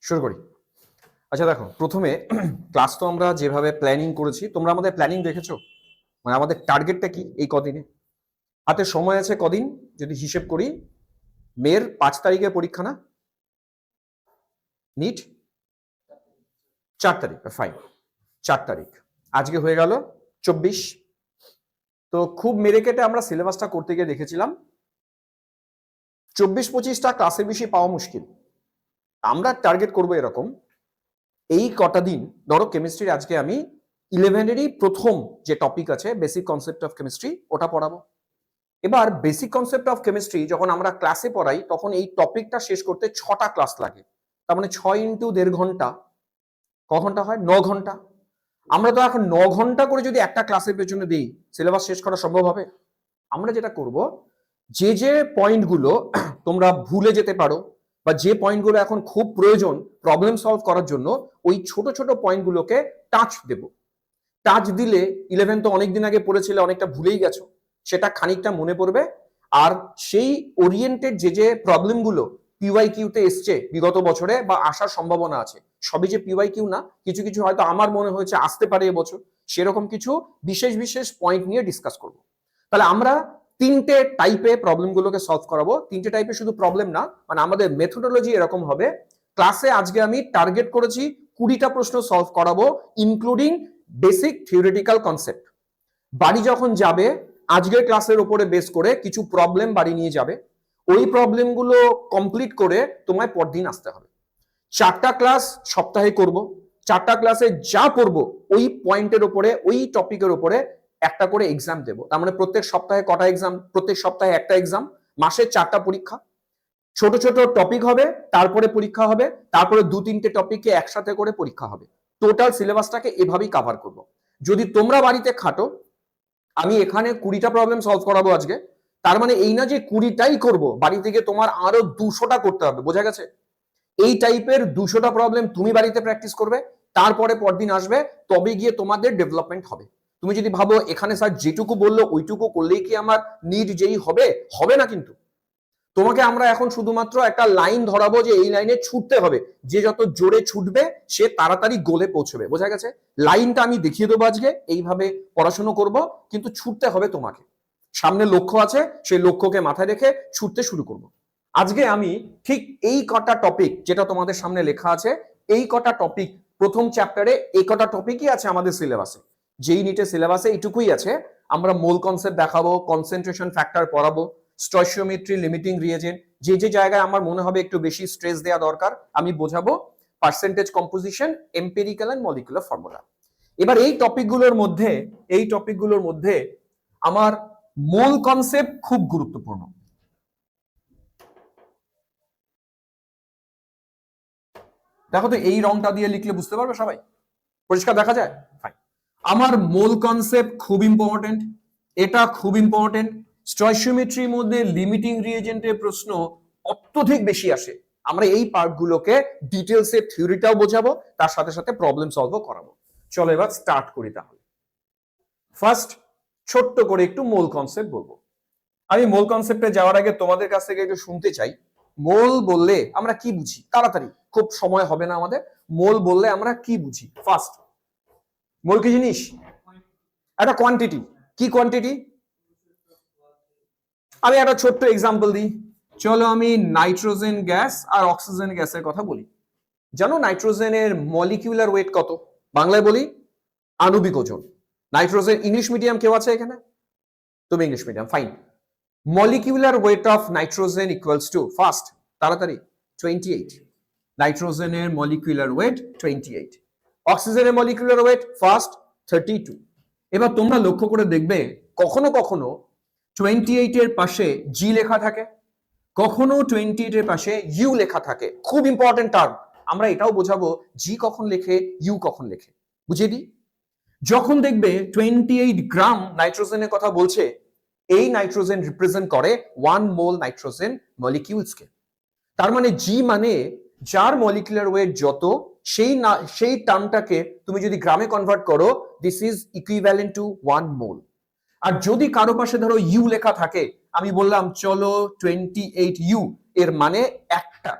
শুরু করি। আচ্ছা দেখো, প্রথমে ক্লাস তো আমরা যেভাবে প্ল্যানিং করেছি, তোমরা আমাদের প্ল্যানিং দেখেছো? মানে আমাদের টার্গেটটা কি এই কদিনে? হাতে সময় আছে কদিন যদি হিসেব করি? মের 5 তারিখে পরীক্ষা না? নিট 4 তারিখ, ফাইন। 4 তারিখ, আজকে হয়ে গেল 24। তো খুব মেরে কেটে আমরা সিলেবাসটা করতে গিয়ে দেখেছিলাম 24-25টা ক্লাসের বেশি পাওয়া মুশকিল। আমরা টার্গেট করবো এরকম, এই কটা দিন ধরো কেমিস্ট্রির আজকে আমি 11-এরই প্রথম যে টপিক আছে বেসিক কনসেপ্ট অফ কেমিস্ট্রি, ওটা পড়াবো। এবার বেসিক কনসেপ্ট অফ কেমিস্ট্রি যখন আমরা ক্লাসে পড়াই তখন এই টপিকটা শেষ করতে 6টা ক্লাস লাগে। তার মানে 6 ইন্টু 1.5 ঘন্টা, ক ঘন্টা হয়? 9 ঘন্টা। আমরা তো এখন 9 ঘন্টা করে যদি একটা ক্লাসের পেছনে দিই, সিলেবাস শেষ করা সম্ভব হবে? আমরা যেটা করব, যে যে পয়েন্টগুলো তোমরা ভুলে যেতে পারো বা যে পয়েন্টগুলো এখন খুব প্রয়োজন প্রবলেম সলভ করার জন্য, ওই ছোট ছোট পয়েন্টগুলোকে টাচ দেব। টাচ দিলে 11 তো অনেকদিন আগে পড়েছিলে, অনেকটা ভুলেই গেছো, সেটা খানিকটা মনে পড়বে। আর সেই ওরিয়েন্টেড যে যে প্রবলেমগুলো পিওয়াই কিউতে এসছে বিগত বছরে বা আসার সম্ভাবনা আছে, সবই যে পিওয়াই কিউ না, কিছু কিছু হয়তো আমার মনে হয়েছে আসতে পারে এবছর, সেরকম কিছু বিশেষ বিশেষ পয়েন্ট নিয়ে ডিসকাস করব। তাহলে আমরা 3টে টাইপে প্রবলেমগুলোকে সলভ করাবো। 3টে টাইপে শুধু প্রবলেম না, মানে আমাদের মেথোডোলজি এরকম হবে। ক্লাসে আজকে আমি টার্গেট করেছি 20টা প্রশ্ন সলভ করাবো, ইনক্লুডিং বেসিক থিওরিটিক্যাল কনসেপ্ট। বাড়ি যখন যাবে আজকের ক্লাসের উপরে বেস করে কিছু প্রবলেম বাড়ি নিয়ে যাবে, ওই প্রবলেমগুলো কমপ্লিট করে তোমায় পরদিন আসতে হবে। 4টা ক্লাস সপ্তাহে করব। 4টা ক্লাসে যা পড়বো ওই পয়েন্টের উপরে, ওই টপিকের উপরে একটা করে এক্সাম দেবো। তার মানে প্রত্যেক সপ্তাহে কটা এক্সাম? প্রত্যেক সপ্তাহে একটা এক্সাম, মাসে 4টা পরীক্ষা। ছোট ছোট টপিক হবে, তারপরে পরীক্ষা হবে, তারপরে 2-3টে টপিকে একসাথে করে পরীক্ষা হবে। টোটাল সিলেবাসটাকে এভাবেই কভার করব। যদি তোমরা বাড়িতে খাটো, আমি এখানে 20টা প্রবলেম সলভ করাবো আজকে, তার মানে এই না যে 20টাই করব, বাড়ি থেকে তোমার আরো 200টা করতে হবে। বোঝা গেছে? এই টাইপের 200টা প্রবলেম তুমি বাড়িতে প্র্যাকটিস করবে, তারপরে পরদিন আসবে, তবে গিয়ে তোমাদের ডেভেলপমেন্ট হবে। তুমি যদি ভাবো এখানে স্যার যেটুকু বললো ওইটুকু করলেই কি আমার নিট যেই হবে, হবে না। কিন্তু তোমাকে আমরা এখন শুধুমাত্র একটা লাইন ধরাবো যে এই লাইনে ছুটতে হবে, যে যত জোরে ছুটবে সে তাড়াতাড়ি গোলে পৌঁছবে। বোঝা গেছে? লাইনটা আমি দেখিয়ে দেবো আজকে, এইভাবে পড়াশোনা করব, কিন্তু ছুটতে হবে তোমাকে। সামনে লক্ষ্য আছে, সেই লক্ষ্যকে মাথায় রেখে ছুটতে শুরু করব। আজকে আমি ঠিক এই কটা টপিক যেটা তোমাদের সামনে লেখা আছে, এই কটা টপিক প্রথম চ্যাপ্টারে, এই কটা টপিকই আছে আমাদের সিলেবাসে। যেই নিটের সিলেবাসে এইটুকুই আছে। আমরা মোল কনসেপ্ট দেখাবো, কনসেন্ট্রেশন ফ্যাক্টর পড়াবো, স্টয়চিওমেট্রি, লিমিটিং রিয়েজেন্ট, যে যে জায়গায় আমার মনে হবে একটু বেশি স্ট্রেস দেওয়া দরকার আমি বোঝাবো, percentage composition, empirical and molecular formula. এবার এই টপিকগুলোর মধ্যে আমার মোল কনসেপ্ট খুব গুরুত্বপূর্ণ। দেখো তো এই রংটা দিয়ে লিখলে বুঝতে পারবে সবাই? পরিষ্কার দেখা যায়? ফাইন। আমার মোল কনসেপ্ট খুব ইম্পর্টেন্ট, এটা খুব ইম্পর্টেন্ট। স্টয়চিওমেট্রির মধ্যে লিমিটিং রিয়েজেন্টের প্রশ্ন অত্যধিক বেশি আসে। আমরা এই পার্টগুলোকে ডিটেলসে থিওরিটাও বোঝাবো, তার সাথে সাথে প্রবলেম সলভও করাবো। চলো এবার স্টার্ট করি তাহলে। ফার্স্ট ছোট্ট করে একটু মোল কনসেপ্ট বলবো। আমি মোল কনসেপ্টে যাওয়ার আগে তোমাদের কাছ থেকে একটু শুনতে চাই, মোল বললে আমরা কি বুঝি? তাড়াতাড়ি, খুব সময় হবে না আমাদের। মোল বললে আমরা কি বুঝি? ফার্স্ট, মোল কি জিনিস? একটা কোয়ান্টিটি। কি কোয়ান্টিটি? আমি একটা ছোট্ট এক্সাম্পল দিই। চলো আমি নাইট্রোজেন গ্যাস আর অক্সিজেন গ্যাসের কথা বলি। জানো নাইট্রোজেনের মলিকিউলার ওয়েট কত? বাংলায় বলি আণবিক ওজন। নাইট্রোজেন, ইংলিশ মিডিয়াম কেউ আছে এখানে? তুমি English medium, fine. Molecular weight of nitrogen equals to, first তাড়াতাড়ি, 28। নাইট্রোজেনের মলিকিউলার ওয়েট 28। অক্সিজেনের মলিকিউলার ওয়েট ফার্স্ট 32। এবার তোমরা লক্ষ্য করে দেখবে কখনো কখনো 28 এর পাশে জি লেখা থাকে, কখনো 28 এর পাশে ইউ লেখা থাকে। খুব ইম্পর্টেন্ট টার্ম, আমরা এটাও বোঝাবো জি কখন লেখে, ইউ কখন লেখে। বুঝিয়ে দিই। যখন দেখবে 28 গ্রাম নাইট্রোজেনের কথা বলছে, এই নাইট্রোজেন রিপ্রেজেন্ট করে 1 মোল নাইট্রোজেন মলিকিউলসকে। তার মানে জি মানে যার মলিকুলার ওয়েট যত, সেই টার্মটাকে তুমি যদি গ্রামে কনভার্ট করো, দিস ইজ ইকুইভ্যালেন্ট টু 1 মোল। আর যদি কারো পাশে ধরো ইউ লেখা থাকে, আমি বললাম চলো 28 ইউ, এর মানে একটা,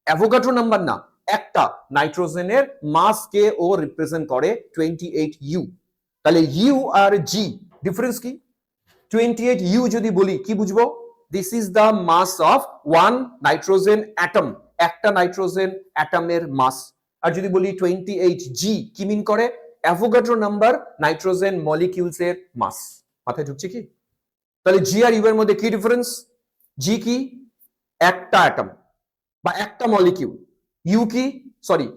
অ্যাভোগাড্রো নাম্বার না, একটা নাইট্রোজেনের মাস কে ও রিপ্রেজেন্ট করে 28 ইউ। তাহলে ইউ আর জি ডিফারেন্স কি? 28 ইউ যদি বলি কি বুঝবো? This is the mass of one nitrogen atom, একটা নাইট্রোজেন অ্যাটমের মাস। আর যদি বলি 28 জি কি মিন করে? অ্যাভোগাড্রো নাম্বার নাইট্রোজেন মলিকিউলস এর মাস। মাথায় ঢুকছে কি? তাহলে জি আর ইউ এর মধ্যে কি ডিফারেন্স? জি কি? একটা অ্যাটম বা একটা মলিকিউল। ইউ কি? সরি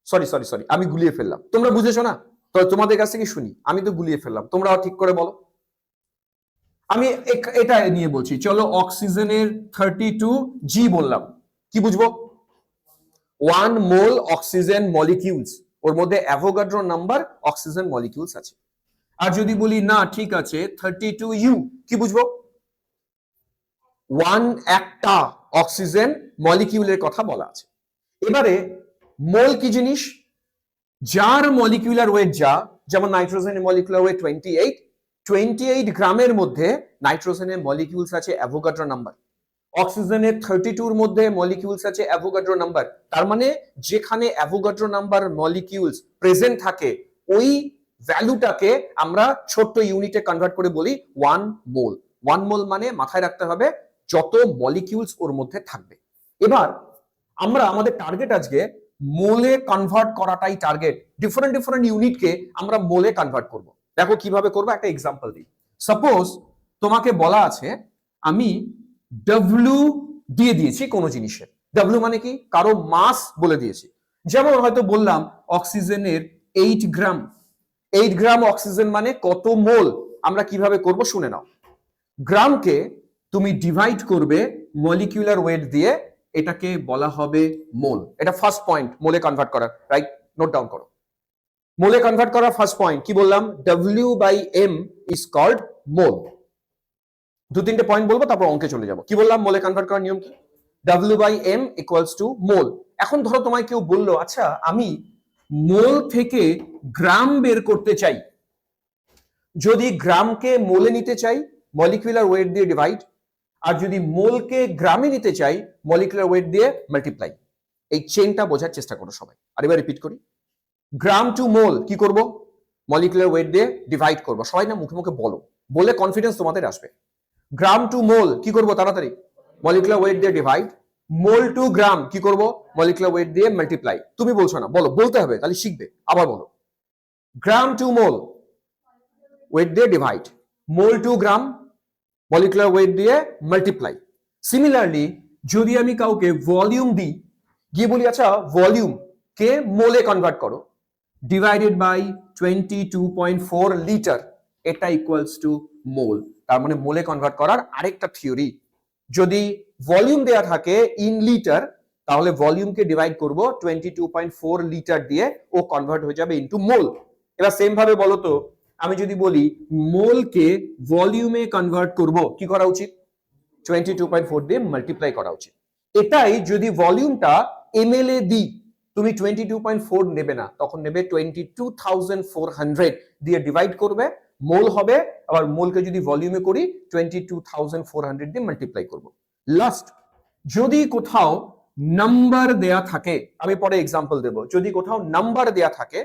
সরি সরি সরি আমি গুলিয়ে ফেললাম, তোমরা বুঝেছো না? তো তোমাদের কাছ থেকে শুনি, আমি তো গুলিয়ে ফেললাম, তোমরাও ঠিক করে বলো। আমি এটা নিয়ে বলছি, চলো অক্সিজেনের 32 জি বললাম, কি বুঝবো? 1 মোল অক্সিজেন মলিকিউলস, ওর মধ্যে অ্যাভোগাড্রো নাম্বার অক্সিজেন মলিকিউলস আছে। আর যদি বলি না ঠিক আছে 32 ইউ, কি বুঝবো? 1 একটা অক্সিজেন মলিকিউলের কথা বলা আছে। এবারে মোল কি জিনিস? যার মলিকিউলার ওয়েট যা, যেমন নাইট্রোজেনের মলিকিউলার ওয়েট 28 গ্রামের মধ্যে নাইট্রোজেনের মলিকিউলস আছে অ্যাভোগাড্রো নাম্বার। অক্সিজেনের 32 এর মধ্যে মলিকিউলস আছে অ্যাভোগাড্রো নাম্বার। তার মানে যেখানে অ্যাভোগাড্রো নাম্বার মলিকিউলস প্রেজেন্ট থাকে ওই ভ্যালুটাকে আমরা ছোট্ট ইউনিটে কনভার্ট করে বলি 1 মোল। 1 মোল মানে মাথায় রাখতে হবে যত মলিকিউলস ওর মধ্যে থাকবে। এবার আমরা আমাদের টার্গেট আজকে মোলে কনভার্ট করাটাই টার্গেট। ডিফারেন্ট ডিফারেন্ট ইউনিটকে আমরা মোলে কনভার্ট করব। দেখো কিভাবে করবো, একটা এক্সাম্পল দিই। সাপোজ তোমাকে বলা আছে আমি ডব্লিউ দিয়ে দিয়েছি কোনো জিনিসের। ডব্লিউ মানে কি? কারো মাস বলে দিয়েছি। যেমন হয়তো বললাম অক্সিজেনের 8 গ্রাম। 8 গ্রাম অক্সিজেন মানে কত মোল? আমরা কিভাবে করব শুনে নাও। গ্রামকে তুমি ডিভাইড করবে মলিকিউলার ওয়েট দিয়ে, এটাকে বলা হবে মোল। এটা ফার্স্ট পয়েন্ট মোলে কনভার্ট করার, রাইট? নোট ডাউন করো। মোলে কনভার্ট করার ফার্স্ট পয়েন্ট কি বললাম? W by M is called mole. দু তিনটে পয়েন্ট বলবো তারপর অঙ্কে চলে যাব। কি বললাম মোলে কনভার্ট করার নিয়ম কি? W by M equals to mole. এখন ধরো তোমায় কেউ বললো আচ্ছা আমি মোল থেকে গ্রাম বের করতে চাই, যদি গ্রামকে মোলে নিতে চাই মলিকুলার ওয়েট দিয়ে ডিভাইড, আর যদি মোলকে গ্রামে নিতে চাই মলিকুলার ওয়েট দিয়ে মাল্টিপ্লাই। এই চেইনটা বোঝার চেষ্টা করো সবাই। আর এবার রিপিট করি, গ্রাম টু মোল কি করব? মলিকুলার ওয়েট দিয়ে ডিভাইড করব। সবাই না মুখে মুখে বলো, বলে কনফিডেন্স তোমাদের আসবে। গ্রাম টু মোল কি করব? তাড়াতাড়ি মলিকুলার ওয়েট দিয়ে ডিভাইড। মোল টু গ্রাম কি করব? মলিকুলার ওয়েট দিয়ে মাল্টিপ্লাই। তুমি বলছো না, বলো, বলতে হবে তাহলে শিখবে। আবার বলো, গ্রাম টু মোল ওয়েট দিয়ে divide, mole to gram molecular weight দিয়ে মাল্টিপ্লাই। সিমিলারলি যদি আমি কাউকে ভলিউম দিই, গিয়ে বলি আচ্ছা ভলিউম কে মোলে কনভার্ট করো, ডিভাইডেড বাই 22.4 লিটার, এটা ইকুয়ালস টু মোল। তার মানে মোলে কনভার্ট করার আরেকটা থিওরি, যদি ভলিউম দেয়া থাকে ইন লিটার তাহলে ভলিউমকে ডিভাইড করব 22.4 লিটার দিয়ে, ও কনভার্ট হয়ে যাবে ইনটু মোল। এবার সেম ভাবে বলো তো, আমি যদি বলি মোলকে ভলিউমে কনভার্ট করব, কি করা উচিত? 22.4 দিয়ে মাল্টিপ্লাই করা উচিত। এটাই যদি ভলিউমটা এমএল এ দিই, তুমি 22.4 নেবে না, তখন নেবে 22,400 দিয়ে ডিভাইড করবে, মোল হবে। আবার মোলকে যদি ভলিউমে করি 22,400 দিয়ে মাল্টিপ্লাই করব। লাস্ট, যদি কোথাও নাম্বার দেয়া থাকে, আমি পরে এক্সাম্পল দেব, যদি কোথাও নাম্বার দেয়া থাকে,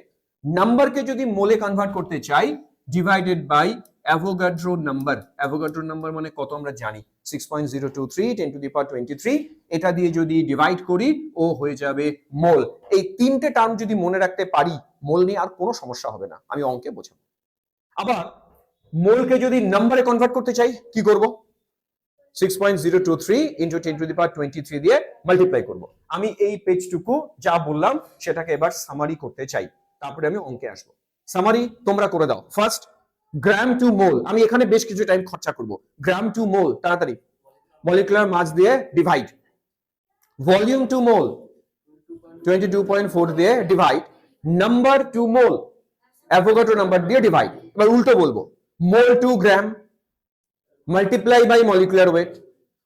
নাম্বারকে যদি মোলে কনভার্ট করতে চাই divided by Avogadro number. Avogadro number মানে কত আমরা জানি, 6.023 10 টু দি পাওয়ার 23। এটা দিয়ে যদি ডিভাইড করি ও হয়ে যাবে মোল। এই তিনটে টার্ম যদি মনে রাখতে পারি, মোল নিয়ে আর কোনো সমস্যা হবে না, আমি অঙ্কে বোঝাবো। আবার মোলকে যদি নাম্বারে কনভার্ট করতে চাই কি করব? 6.023 ইন্টু 10 টু দি পাওয়ার 23 দিয়ে মাল্টিপ্লাই করব। আমি এই পেজটুকু যা বললাম সেটাকে এবার সামারি করতে চাই, তারপরে আমি অঙ্কে আসবো। সামারি তোমরা করে দাও। ফার্স্ট, গ্রাম টু মোল, আমি এখানে বেশ কিছু টাইম খরচা করব। গ্রাম টু মোল তাড়াতাড়ি, মলিকুলার মাস দিয়ে ডিভাইড। ভলিউম টু মোল 22.4 দিয়ে divide. Number to mole Avogadro number দিয়ে ডিভাইড। এবার উল্টো বলবো, mole to gram multiply by molecular weight.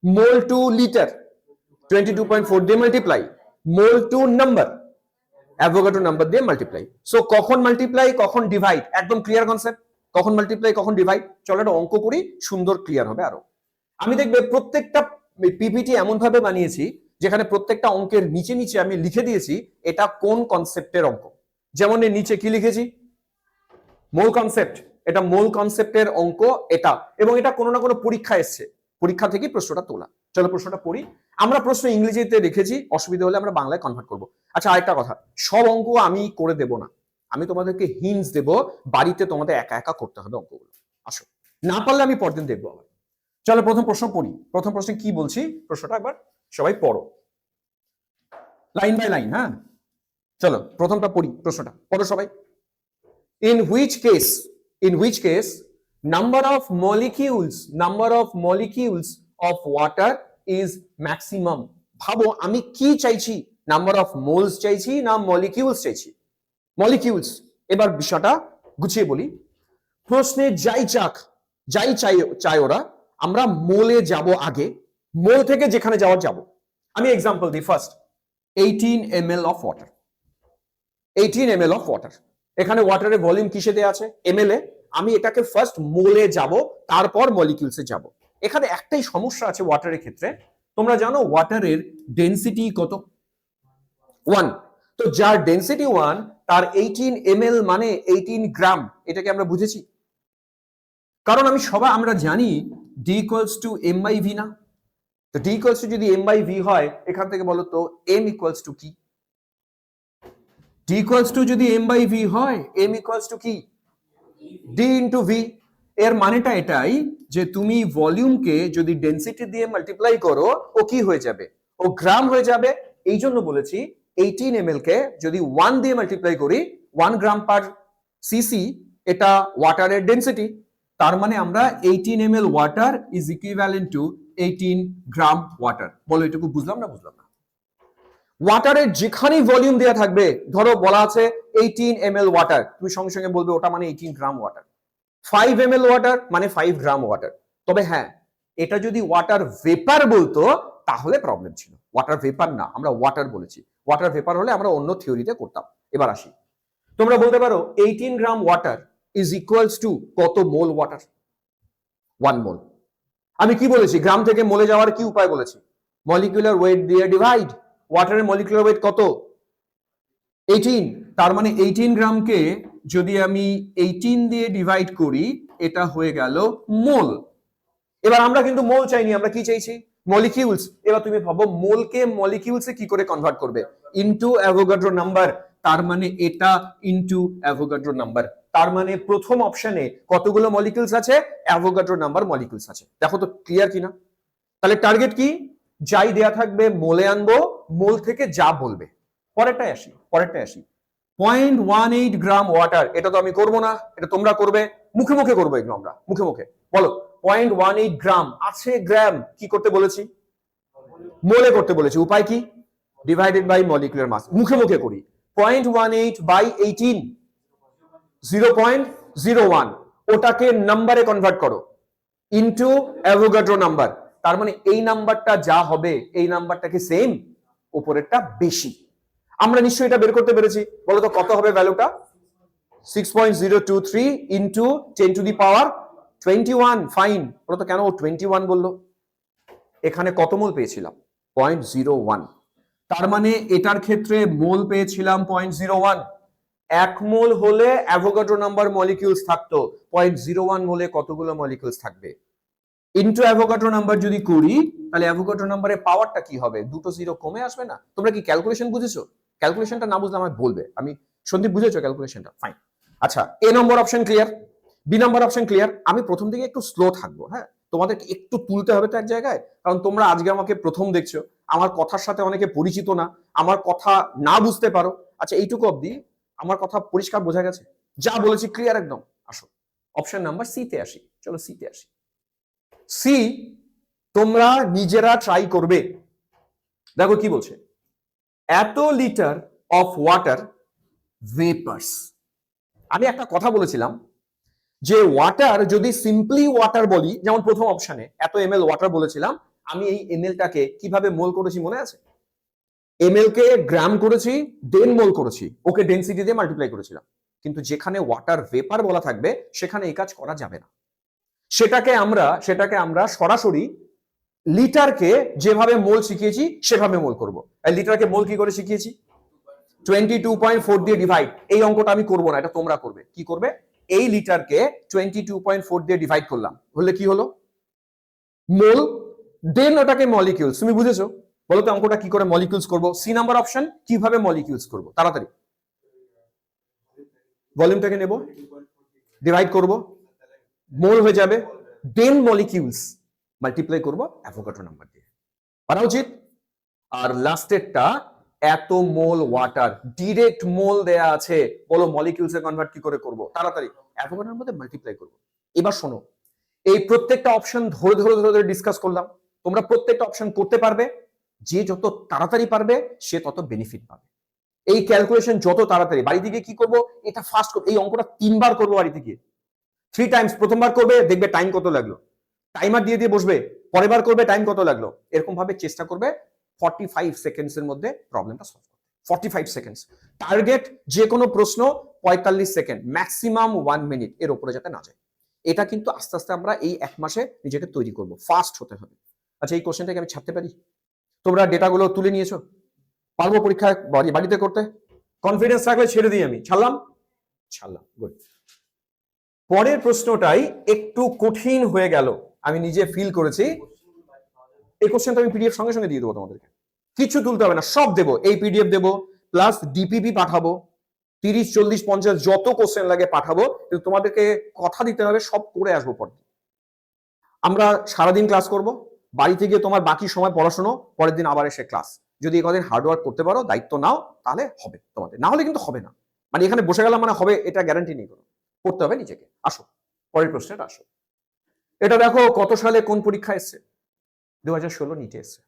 Mole to litre 22.4 দিয়ে multiply. Mole to number Avogadro number দিয়ে মাল্টিপ্লাই। সো কখন মাল্টিপ্লাই কখন ডিভাইড একদম ক্লিয়ার কনসেপ্ট। কখন মাল্টিপ্লাই কখন ডিভাইড, চলো একটা অঙ্ক করি, সুন্দর ক্লিয়ার হবে আরো। আমি দেখবে প্রত্যেকটা পিপিটি এমন ভাবে বানিয়েছি যেখানে প্রত্যেকটা অঙ্কের নিচে নিচে আমি লিখে দিয়েছি এটা কোন কনসেপ্টের অঙ্ক। যেমন এর নিচে কি লিখেছি, মোল কনসেপ্ট, এটা মোল কনসেপ্টের অঙ্ক এটা, এবং এটা কোনো না কোনো পরীক্ষা এসছে, পরীক্ষা থেকে প্রশ্নটা তোলা। চলো প্রশ্নটা পড়ি। আমরা প্রশ্ন ইংরেজিতে রেখেছি, অসুবিধা হলে আমরা বাংলায় কনভার্ট করব। আচ্ছা আরেকটা কথা, সব অঙ্ক আমি করে দেব না, আমি তোমাদেরকে হিন্টস দেব, বাড়িতে তোমাদের একা একা করতে হবে অঙ্কগুলো। আসো, না পারলে আমি পরদিন দেখবো আবার। চলো প্রথম প্রশ্ন পড়ি। প্রথম প্রশ্নে কি বলছি প্রশ্নটা একবার সবাই পড়ো, লাইন বাই লাইন। হ্যাঁ চলো প্রথমটা পড়ি, প্রশ্নটা পড়ো সবাই। In which case number of molecules of water is maximum? ভাবো আমি কি চাইছি, নাম্বার অফ মোলস চাইছি না মলিকিউলস চাইছি? মলিকিউলস। এবার বিষয়টা গুছিয়ে বলি, প্রশ্নে যাই চাই ওরা, আমরা মোলে যাব আগে, মোল থেকে যেখানে যাওয়ার যাব। আমি এক্সাম্পল দিই, first 18 ml of water, 18 ml of water. এখানে ওয়াটারের ভলিউম কিসে দেয়া আছে, ml এ। আমি এটাকে ফার্স্ট মোলে যাব, তারপর মলিকিউলসে যাব। এখানে একটাই সমস্যা আছে ওয়াটারের ক্ষেত্রে, তোমরা জানো ওয়াটারের ডেনসিটি কত, 1। তো যার ডেনসিটি 1 তার 18 ml মানে 18 গ্রাম, এটাকে আমরা বুঝেছি। কারণ আমরা জানি d equals to m by v না? তো d ইকুয়ালস টু যদি m বাই v হয়, এখান থেকে বলো তো m ইকুয়ালস টু কি? d ইকুয়ালস টু যদি m বাই v হয়, m ইকুয়ালস টু কি? d into v। এর মানেটা এটাই যে তুমি ভলিউমকে যদি ডেনসিটি দিয়ে মাল্টিপ্লাই করো, ও কি হয়ে যাবে, ও গ্রাম হয়ে যাবে। এই জন্য বলেছি 18 ml কে যদি 1 দিয়ে মাল্টিপ্লাই করি, 1 গ্রাম পার সিসি, এটা ওয়াটারের ডেনসিটি। তার মানে আমরা 18 ml water is equivalent to 18 gram water. বলো এটুকু বুঝলাম না বুঝলাম না? ওয়াটারের যেখানেই ভলিউম দেওয়া থাকবে, ধরো বলা আছে 18 ml ওয়াটার, তুমি সঙ্গে সঙ্গে বলবে ওটা মানে 18 গ্রাম ওয়াটার। 5 ml ওয়াটার মানে 5 গ্রাম ওয়াটার। তবে হ্যাঁ, এটা যদি ওয়াটার ভেপার বলতো তাহলে প্রবলেম ছিল। ওয়াটার ভেপার না, আমরা ওয়াটার বলেছি। ওয়াটার ভেপার হলে আমরা অন্য থিওরিতে করতাম। এবার আসি, তোমরা বলতে পারো 18 গ্রাম ওয়াটার ইজ ইকুয়ালস টু কত মোল ওয়াটার? 1 মোল। আমি কি বলেছি, গ্রাম থেকে মোলে যাওয়ার কি উপায় বলেছি? মলিকুলার ওয়েট দিয়ে ডিভাইড। ওয়াটারের মলিকুলার ওয়েট কত? 18। তার মানে 18 গ্রামকে যদি আমি 18 দিয়ে ডিভাইড করি, এটা হয়ে গেল মোল। এবার আমরা কিন্তু মোল চাইনি, আমরা কি চাইছি? মলিকিউলস। এবার তুমি ভাবো মোলকে মলিকিউলসে কি করে কনভার্ট করবে? Into Avogadro number. তার মানে এটা ইনটু অ্যাভোগাড্রো নাম্বার। তার মানে প্রথম অপশনে কতগুলো মলিকিউলস আছে? অ্যাভোগাড্রো নাম্বার মলিকিউলস আছে। দেখো তো ক্লিয়ার কিনা? তাহলে টার্গেট কি? যাই দেয়া থাকবে মোলে আনবো, মোল থেকে যা বলবে। পরেরটায় আসি। 0.18 গ্রাম ওয়াটার, এটা তো আমি করবো না, এটা তোমরা করবে, মুখে মুখে করবো এগুলো আমরা, মুখে মুখে। বলো 0.18 গ্রাম আছে, গ্রাম কি করতে বলেছি? মোলে করতে বলেছি। উপায় কি? Divided by molecular mass. মুখে মুখে করি, 0.18 বাই 18, 0.01। ওটাকে নাম্বারে কনভার্ট করো, ইনটু অ্যাভোগাড্রো নাম্বার। তার মানে এই নাম্বারটা যা হবে, এই নাম্বারটাকে সেম, উপরেরটা বেশি। আমরা নিশ্চয়ই এটা বের করতে পেরেছি। বলো তো কত হবে ভ্যালুটা? 6.023 into 10 to the power 21। Fine. বলো তো কেন ও 21 বললো? এখানে কত মোল পেয়েছিলাম? 0.01। তার মানে এটার ক্ষেত্রে মোল পেয়েছিলাম 0.01। 1 মোল হলে অ্যাভোগাড্রো নাম্বার মলিকিউলস থাকতো, 0.01 মোলে কতগুলো মলিকিউলস থাকবে? ইনটু অ্যাভোগাড্রো নাম্বার যদি করি, তাহলে অ্যাভোগাড্রো নাম্বারের পাওয়ারটা কি হবে? দুটো জিরো কমে আসবে না? তোমরা কি ক্যালকুলেশন বুঝেছো? ক্যালকুলেশনটা না বুঝলে আমায় বলবে। আমি সন্দীপ, বুঝেছো ক্যালকুলেশনটা? ফাইন। আচ্ছা, এ নম্বর অপশন ক্লিয়ার, বি নম্বর অপশন ক্লিয়ার। আমি প্রথম দিকে একটু স্লো থাকবো, হ্যাঁ, তোমাদেরকে একটু তুলতে হবে তো এক জায়গায়, কারণ তোমরা আজকে আমাকে প্রথম দেখছো, আমার কথার সাথে অনেকে পরিচিত না, আমার কথা না বুঝতে পারো। আচ্ছা, এইটুকু অবধি আমার কথা পরিষ্কার বোঝা গেছে? যা বলেছি ক্লিয়ার একদম? আসো অপশন নাম্বার সি তে আসি। চলো সি তে আসি। সি তোমরা নিজেরা ট্রাই করবে। দেখো কি বলছে, এত লিটার অফ ওয়াটার ভেপার্স। আমি একটা কথা বলেছিলাম যে ওয়াটার যদি সিম্পলি ওয়াটার বলি, যেমন প্রথম অপশনে এত এমএল ওয়াটার বলেছিলাম, আমি এই এমএলটাকে কিভাবে মোল করেছি মনে আছে? এমএল কে গ্রাম করেছি, দেন মোল করেছি, ওকে ডেনসিটি দিয়ে মাল্টিপ্লাই করেছিলাম। কিন্তু যেখানে ওয়াটার ভেপার বলা থাকবে সেখানে এই কাজ করা যাবে না। সেটাকে আমরা সরাসরি লিটারকে যেভাবে মোল শিখিয়েছি সেভাবে মোল করব। লিটারকে মোল কি করে শিখিয়েছি? 22.4 দিয়ে ডিভাইড। এই অঙ্কটা আমি করব না, এটা তোমরা করবে। কি করবে? এই লিটারকে 22.4 দিয়ে ডিভাইড করলাম, হলে কি হলো? মোল। দেন ওটাকে মলিকিউলস। তুমি বুঝেছো? বলো তো অঙ্কটা কি করে মলিকিউলস করব? সি নাম্বার অপশন, কিভাবে মলিকিউলস করব? তাড়াতাড়ি। ভলিউমটাকে নেব, ডিভাইড করব, মোল হয়ে যাবে, দেন মলিকিউলস মাল্টিপ্লাই করব অ্যাভোগাড্রো নাম্বার দিয়ে। পারা উচিত। আর লাস্টেরটা এত মোল ওয়াটার, ডিরেক্ট মোল দেয়া আছে, বলো মলিকিউলসে কনভার্ট কি করে করব? তাড়াতাড়ি অ্যাভোগাড্রোর মধ্যে মাল্টিপ্লাই করব। এবার শোনো, এই প্রত্যেকটা অপশন ধরে ধরে ধরে ধরে ডিসকাস করলাম। তোমরা প্রত্যেকটা অপশন করতে পারবে, যে যত তাড়াতাড়ি পারবে সে তত বেনিফিট পাবে। এই ক্যালকুলেশন যত তাড়াতাড়ি, বাড়িতে গিয়ে কি করব? এটা ফার্স্ট করব, এই অঙ্কটা 3 বার করবো বাড়িতে গিয়ে, 3 টাইমস। প্রথমবার করবে, দেখবে টাইম কত লাগলো, টাইমার দিয়ে দিয়ে বসবে, পরের বার করবে, টাইম কত লাগলো, এরকম ভাবে চেষ্টা করবে 45 সেকেন্ডসের মধ্যে প্রবলেমটা সলভ করতে। 45 সেকেন্ডস টার্গেট। যে কোনো প্রশ্ন 45 সেকেন্ড, ম্যাক্সিমাম 1 মিনিট এর উপরে যাতে না যায়। এটা কিন্তু আস্তে আস্তে আমরা এই 1 মাসে নিজেকে তৈরি করব, ফাস্ট হতে হবে। আচ্ছা, এই কোশ্চেনটাকে আমি ছাড়তে পারি? তোমরা ডেটাগুলো তুলে নিয়েছো? পারবো পরীক্ষায় বাড়িতে করতে? কনফিডেন্স থাকলে ছেড়ে দিই আমি। ছাড়লাম? ছাড়লাম, গুড। পরের প্রশ্নটাই একটু কঠিন হয়ে গেল, আমি নিজে ফিল করেছি। এই কোশ্চেনটা আমি পিডিএফ সঙ্গে সঙ্গে দিয়ে দেবো তোমাদেরকে, কিছু তুলতে হবে না, সব দেবো। এই পিডিএফ দেবো, প্লাস ডিপিপি পাঠাবো, 30, 40, 50 যত কোশ্চেন লাগে পাঠাবো। কিন্তু তোমাদেরকে কথা দিতে হবে সব করে আসবো পর। আমরা সারাদিন ক্লাস করব, বাড়িতে গিয়ে তোমার বাকি সময় পড়াশোনা, পরের দিন আবার এসে ক্লাস। যদি কদিন হার্ডওয়ার্ক করতে পারো, দায়িত্ব নাও, তাহলে হবে তোমাদের, না হলে কিন্তু হবে না। মানে এখানে বসে গেলাম মানে হবে, এটা গ্যারান্টি নেই কোনো। করতে হবে নিজেকে। আসো পরের প্রশ্নটা আসো। এটা দেখো কত সালে কোন পরীক্ষা এসছে? 2016 নিটে এসছে।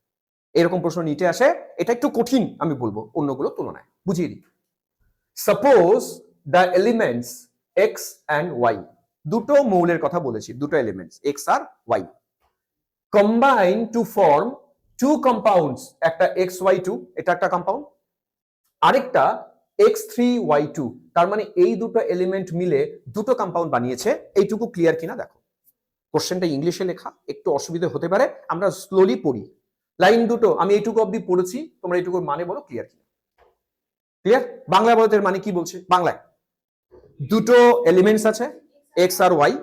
এরকম প্রশ্ন নিটে আসে, এটা একটু কঠিন আমি বলবো অন্যগুলোর তুলনায়, বুঝিয়ে দিই। Suppose the elements X and Y, দুটো মৌলের কথা বলেছি, দুটো এলিমেন্টস এক্স আর Y, combine to form two compounds. একটা XY2, এটা একটা কম্পাউন্ড, আরেকটা X3Y2। তার মানে এই দুটো এলিমেন্ট মিলে দুটো কম্পাউন্ড বানিয়েছে। এইটুকু ক্লিয়ার কিনা দেখো। কোশ্চেনটা ইংলিশে লেখা, একটু অসুবিধা হতে পারে, আমরা স্লোলি পড়ি। লাইন দুটো আমি এইটুকু অবধি পড়েছি, তোমরা এইটুকুর মানে বলো ক্লিয়ার কিনা। ক্লিয়ার? বাংলা বলতে মানে কি বলছে বাংলায়? দুটো এলিমেন্টস আছে এক্স আর ওয়াই,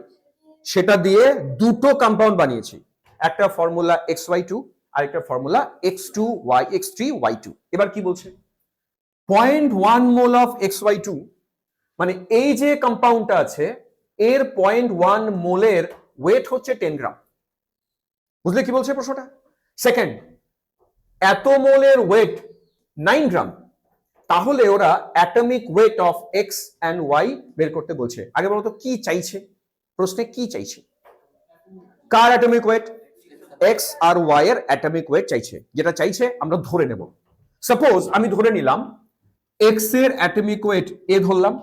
সেটা দিয়ে দুটো কম্পাউন্ড বানিয়েছি। একটা ফর্মুলা XY2 আর একটা ফর্মুলা X3Y2। এবার কি বলছে? 0.1 মোল অফ XY2, মানে এই যে কম্পাউন্ডটা আছে এর 0.1 মোলের ওয়েট হচ্ছে 10 গ্রাম। বুঝলে কি বলছে প্রশ্নটা? সেকেন্ড, এত মোলের ওয়েট 9 গ্রাম। তাহলে ওরা atomic weight of X and Y বের করতে বলছে। আগে বলতো কি চাইছে প্রশ্নে, কি চাইছে? কার অ্যাটমিক ওয়েট? এক্স আর ওয়াই এর অ্যাটমিক ওয়েট চাইছে। যেটা চাইছে আমরা ধরে নেব। সাপোজ আমি ধরে নিলাম এক্স এর অ্যাটমিক ওয়েট এ ধরলাম,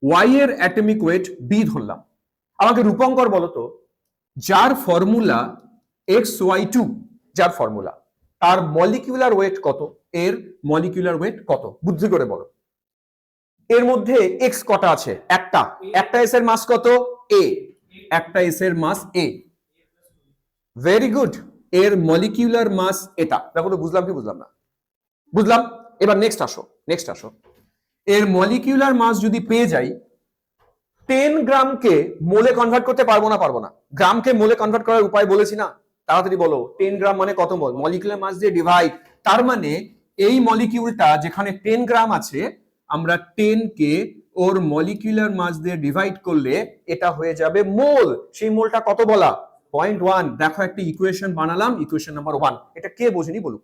ওয়াই এর অ্যাটমিক ওয়েট বি ধরলাম। আমাকে রূপঙ্কর বলতো যার ফর্মুলা XY2, যার ফর্মুলা, তার মলিকিউলার ওয়েট কত, এর মলিকিউলার ওয়েট কত, বুদ্ধি করে বলো। এর মধ্যে এক্স কটা আছে? একটা। একটা এস এর মাস কত? এ। একটা এস এর মাস এ। Very good. এর মলিকিউলার মাস এটা। দেখো তো বুঝলাম কি বুঝলাম না? বুঝলাম। এবার নেক্সট আসো, নেক্সট আসো। এর মলিকিউলার মাস যদি পেয়ে যাই, 10 গ্রামকে মোলে কনভার্ট করতে পারবো না? পারবো না। গ্রামকে মোলে কনভার্ট করার উপায় বলেছি না? তাড়াতাড়ি বলো 10 গ্রাম মানে কত মোল? মলিকিউলার মাস দিয়ে ডিভাইড। তার মানে এই মলিকিউলটা যেখানে 10 গ্রাম আছে, আমরা 10 কে ওর মলিকিউলার মাস দিয়ে ডিভাইড করলে এটা হয়ে যাবে মোল। সেই মোলটা কত বলা? 0.1। দেখো একটা ইকুয়েশন বানালাম, ইকুয়েশন নাম্বার 1। এটা কে বোঝেনি বলুক?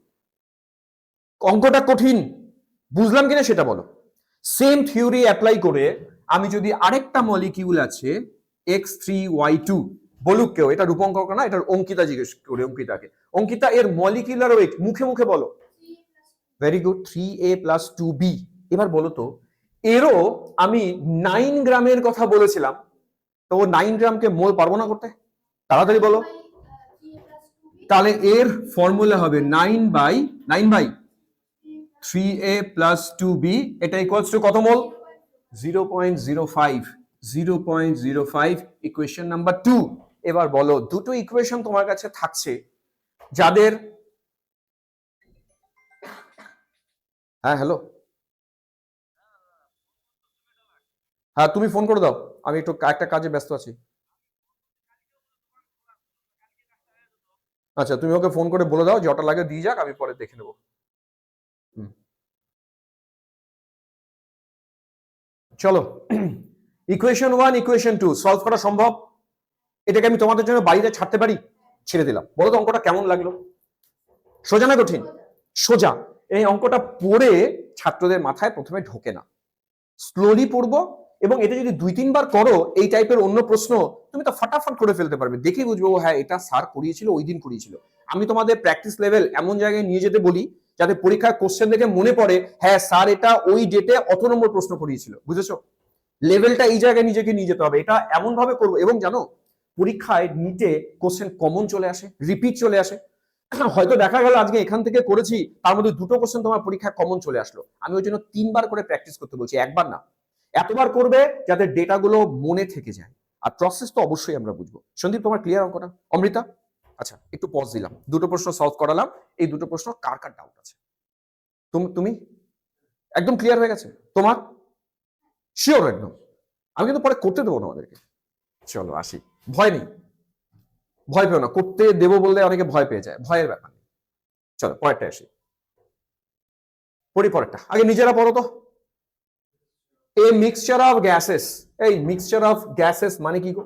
অঙ্কটা কঠিন, বুঝলাম কিনা সেটা বলো। সেম থিওরি অ্যাপ্লাই করে আমি যদি আরেকটা মলিকিউল আছে X3Y2, বলুক কেউ, এটা রূপঙ্কর না, এটা অঙ্কিতা জিজ্ঞেস করে অঙ্কিতাকে। অঙ্কিতা এর মলিকিউলার ওয়েট মুখে মুখে বলো। Very good, 3A + 2B। এবার বলো তো এরও আমি 9 গ্রামের কথা বলেছিলাম, তো 9 গ্রামকে মোল পারবো না করতে? তাড়াতাড়ি বলো। তাহলে এর ফর্মুলা হবে 9/3A + 2B, এটা ইকুয়ালস টু কত মোল? 0.05। 0.05 ইকুয়েশন নাম্বার 2। এবার বলো দুটো ইকুয়েশন তোমার কাছে থাকছে, যাদের হ্যাঁ হ্যালো, হ্যাঁ তুমি ফোন করে দাও, আমি একটু একটা কাজে ব্যস্ত আছি। আচ্ছা তুমি ওকে ফোন করে বলে দাও যটা লাগে দিয়ে যাক, আমি পরে দেখে নেবো। চলো ইকুয়েশন 1 ইকুয়েশন 2 সলভ করা সম্ভব? এটাকে আমি তোমাদের জন্য বাড়িতে ছাড়তে পারি? ছেড়ে দিলাম, বলো তো অঙ্কটা কেমন লাগলো? সোজা না কঠিন? সোজা। এই অঙ্কটা পড়ে ছাত্রদের মাথায় প্রথমে ঢোকে না, স্লোলি পড়বো, এবং এটা যদি 2-3 বার করো এই টাইপের অন্য প্রশ্ন তুমি তো ফটাফট করে ফেলতে পারবে, দেখে বুঝবো হ্যাঁ এটা স্যার করিয়েছিল, ওই দিন করিয়েছিল। আমি তোমাদের প্র্যাকটিস লেভেল এমন জায়গায় নিয়ে যেতে বলি যাতে পরীক্ষায় কোশ্চেন দেখে মনে পড়ে হ্যাঁ স্যার এটা ওই ডেটে অত নম্বর প্রশ্ন করিয়েছিল, বুঝেছো? লেভেলটা এই জায়গায় নিজেকে নিয়ে যেতে হবে, এটা এমন ভাবে করবো। এবং জানো পরীক্ষায় নিটে কোশ্চেন কমন চলে আসে, রিপিট চলে আসে। হয়তো দেখা গেল আজকে এখান থেকে করেছি, তার মধ্যে 2টো কোশ্চেন তোমার পরীক্ষায় কমন চলে আসলো। আমি ওই জন্য 3বার করে প্র্যাকটিস করতে বলছি, একবার না, এতবার করবে যাতে ডেটাগুলো মনে থেকে যায়। আর প্রসেস তো অবশ্যই আমরা বুঝবো। সন্দীপ তোমার ক্লিয়ার অঙ্কটা? অমৃতা আচ্ছা একটু পজ দিলাম, 2টো প্রশ্ন সলভ করালাম। এই 2টো প্রশ্ন কার কার ডাউট আছে? তুমি একদম ক্লিয়ার হয়ে গেছে তোমার? শিওর একদম? আমি কিন্তু পরে করতে দেবো না আমাদেরকে। চলো আসি, ভয় নেই, ভয় পেও না, করতে দেবো বললে অনেকে ভয় পেয়ে যায়, ভয়ের ব্যাপার নেই। চলো পরেরটা আসি, পড়ি পরেরটা, আগে নিজেরা পড়ো তো। এ মিক্সচার অফ গ্যাসেস, এই মিক্সচার অফ গ্যাসেস মানে কি গো?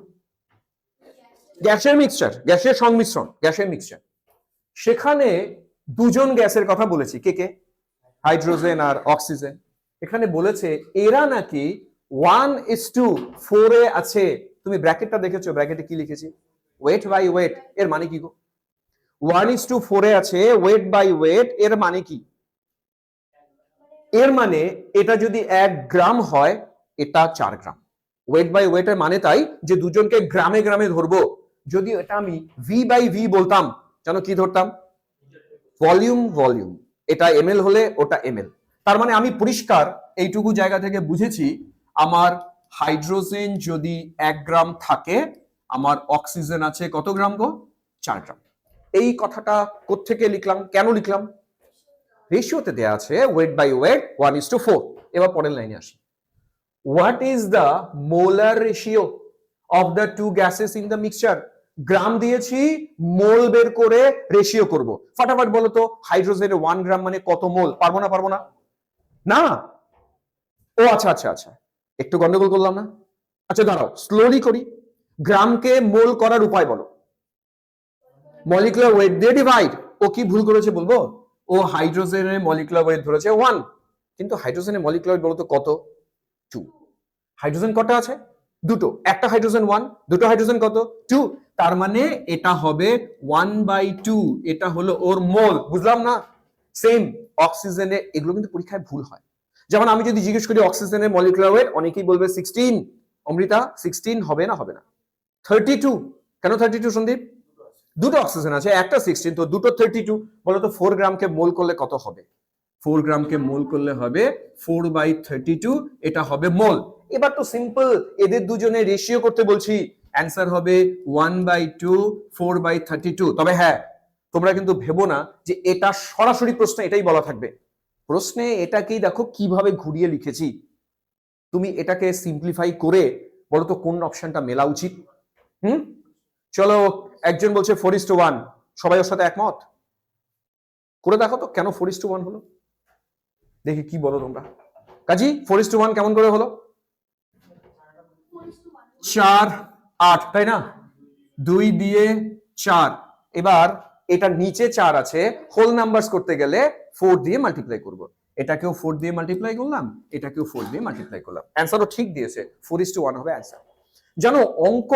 গ্যাসের মিক্সচার, গ্যাসের সংমিশ্রণ, গ্যাসের মিক্সচার। সেখানে দুজন গ্যাসের কথা বলেছি, কে কে? হাইড্রোজেন আর অক্সিজেন। এখানে বলেছে এরা নাকি 1:4 এ আছে। তুমি ব্র্যাকেটটা দেখেছো, ব্র্যাকেটে কি লিখেছি? Weight by weight. এর মানে কি গো? 1:4 এ আছে, ওয়েট বাই ওয়েট, এর মানে কি? এর মানে এটা যদি 1 গ্রাম হয়, এটা 4 গ্রাম। ওয়েট বাই ওয়েট এর মানে তাই যে দুজনকে গ্রামে গ্রামে ধরবো। যদি এটা আমি ভি বাই ভি বলতাম, জানো কি ধরতাম? Volume volume. এটা এমএল হলে ওটা এমএল। তার মানে আমি পরিষ্কার এইটুকু জায়গা থেকে বুঝেছি, আমার হাইড্রোজেন যদি 1 গ্রাম থাকে, আমার অক্সিজেন আছে কত গ্রাম গো? 4 গ্রাম। এই কথাটা কোত্থেকে লিখলাম, কেন লিখলাম? রেশিওতে দেয়া আছে ওয়েট বাই ওয়েট 1:4। এবার পরের লাইনে আসি, what is the molar ratio of the two gases in the mixture? Gram দিয়েছি, মোল বের করে রেশিও করব। ফটাফট বলো তো, হাইড্রোজেনের 1 গ্রাম মানে কত মোল? পারবো না? পারবো না? না? ও আচ্ছা আচ্ছা আচ্ছা, একটু গন্ডগোল করলাম না? আচ্ছা দাঁড়াও, স্লোলি করি। গ্রামকে মোল করার উপায় বলো। মলিকুলার ওয়েট দিয়ে ডিভাইড। ও কি ভুল করেছে বলবো? ও হাইড্রোজেনের মলিকুলার ওয়েট ধরেছে 1, কিন্তু হাইড্রোজেনের মলিকুলার ওয়েট বলতো কত? 2। হাইড্রোজেন কটা আছে? 2টো। একটা হাইড্রোজেন 1, দুটো হাইড্রোজেন কত? 2। তার মানে এটা হবে 1/2, এটা হলো ওর মোল। বুঝলাম না? সেম অক্সিজেনে, এগুলো কিন্তু পরীক্ষায় ভুল হয়। যেমন আমি যদি জিজ্ঞেস করি অক্সিজেনের মলিকুলার ওয়েট, অনেকেই বলবে 16। অমৃতা 16 হবে না? হবে না। 32। কেন 32 সন্দীপ? দুটো অক্সিজেন আছে, একটা 16, তো দুটো 32। বলো তো 4 গ্রামকে মোল করলে কত হবে? 4 গ্রামকে মোল করলে হবে 4/32, এটা হবে মোল। এবার তো সিম্পল, এদের দুজনের রেশিও করতে বলছি, অ্যান্সার হবে 1/2 4/32। তবে হ্যাঁ, তোমরা কিন্তু ভেবো না যে এটা সরাসরি প্রশ্নে এটাই বলা থাকবে। প্রশ্নে এটাকেই দেখো কিভাবে ঘুরিয়ে লিখেছি। তুমি এটাকে সিম্পলিফাই করে বলো তো কোন অপশনটা মেলা উচিত। চলো, একজন বলছে 4:1, সবাই ওর সাথে একমত? করে দেখো তো কেন 4:1 হলো, দেখি কি বলো তোমরা। কাজী 4:1 কেমন করে হলো? 4 8, তাই না? 2 দিয়ে 4। এবার এটা নিচে 4 আছে, হোল নাম্বারস করতে গেলে 4 দিয়ে মাল্টিপ্লাই করব। এটাকেও 4 দিয়ে মাল্টিপ্লাই করলাম, এটাকেও 4 দিয়ে মাল্টিপ্লাই করলাম, অ্যান্সারও ঠিক দিয়েছে, 4:1 হবে অ্যান্সার। জানো অঙ্ক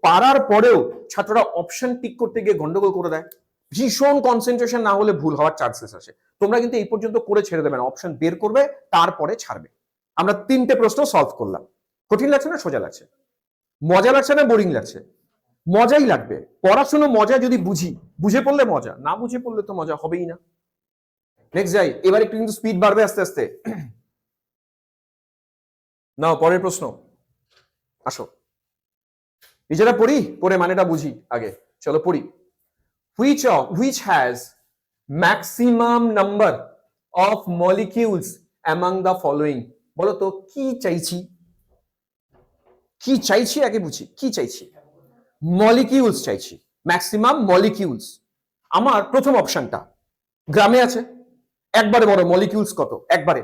পারার পরেও ছাত্ররা অপশন টিক করতে গিয়ে গন্ডগোল করে দেয়। ভীষণ কনসেন্ট্রেশন না হলে ভুল হওয়ার চান্সেস আছে। তোমরা কিন্তু এই পর্যন্ত করে ছেড়ে দেবে না, অপশন বের করবে তারপরে ছাড়বে। আমরা 3টে প্রশ্ন সলভ করলাম। কঠিন লাগছে না সোজা লাগছে? মজা লাগছে না বোরিং লাগছে? মজাই লাগবে। পড়াশোনা মজা যদি বুঝি, বুঝে পড়লে মজা, না বুঝে পড়লে তো মজা হবেই না। নেক্সট যাই, এবার একটু কিন্তু স্পিড বাড়বে আস্তে আস্তে। নাও পরের প্রশ্ন, আসো নিজেরা পড়ি, পড়ে মানেটা বুঝি আগে। চলো পড়ি। which has maximum number of molecules among the following? বলো তো কি চাইছি, কি চাইছি আগে বুঝি, কি চাইছি? মলিকিউলস চাইছি, ম্যাক্সিমাম মলিকিউলস। আমার প্রথম অপশনটা গ্রামে আছে, একবারে বড় মলিকিউলস কত একবারে?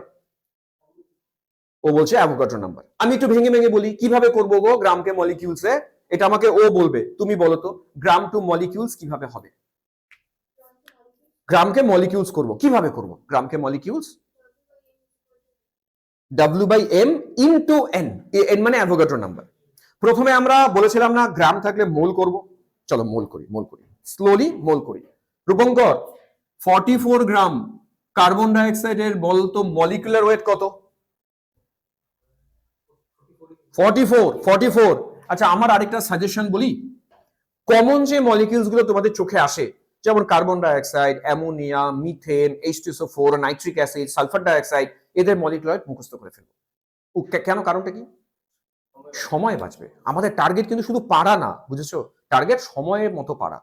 ও বলছে অ্যাভোগাড্রো নাম্বার। আমি একটু ভেঙে ভেঙে বলি কিভাবে করবো গো গ্রামকে মলিকিউলসে, এটা আমাকে ও বলবে, তুমি বলো তো গ্রাম টু মলিকিউলস কিভাবে হবে? গ্রামকে মলিকিউলস করব কিভাবে করব? গ্রামকে molecules W/M into N, N মানে অ্যাভোগাড্রো নাম্বার। প্রথমে আমরা বলেছিলাম না গ্রাম থাকলে মোল করব, চলো মোল করি, মোল করি স্লোলি, মোল করি। রূপঙ্কর 44 গ্রাম কার্বন ডাই অক্সাইডের বলতো মলিকুলার ওয়েট কত? 44। আচ্ছা আমার আরেকটা সাজেশন বলি, কমন যে মলিকিউলস গুলো তোমাদের চোখে আসে, যেমন carbon dioxide, ammonia, methane, H2SO4, nitric acid, sulphur dioxide, এদের মলিকুলার মুখস্থ করে ফেলবো। কেন? কারণটা কি? সময় বাঁচবে। আমাদের টার্গেট কিন্তু শুধু পারা না, বুঝেছো? টার্গেট সময়ের মতো পারা,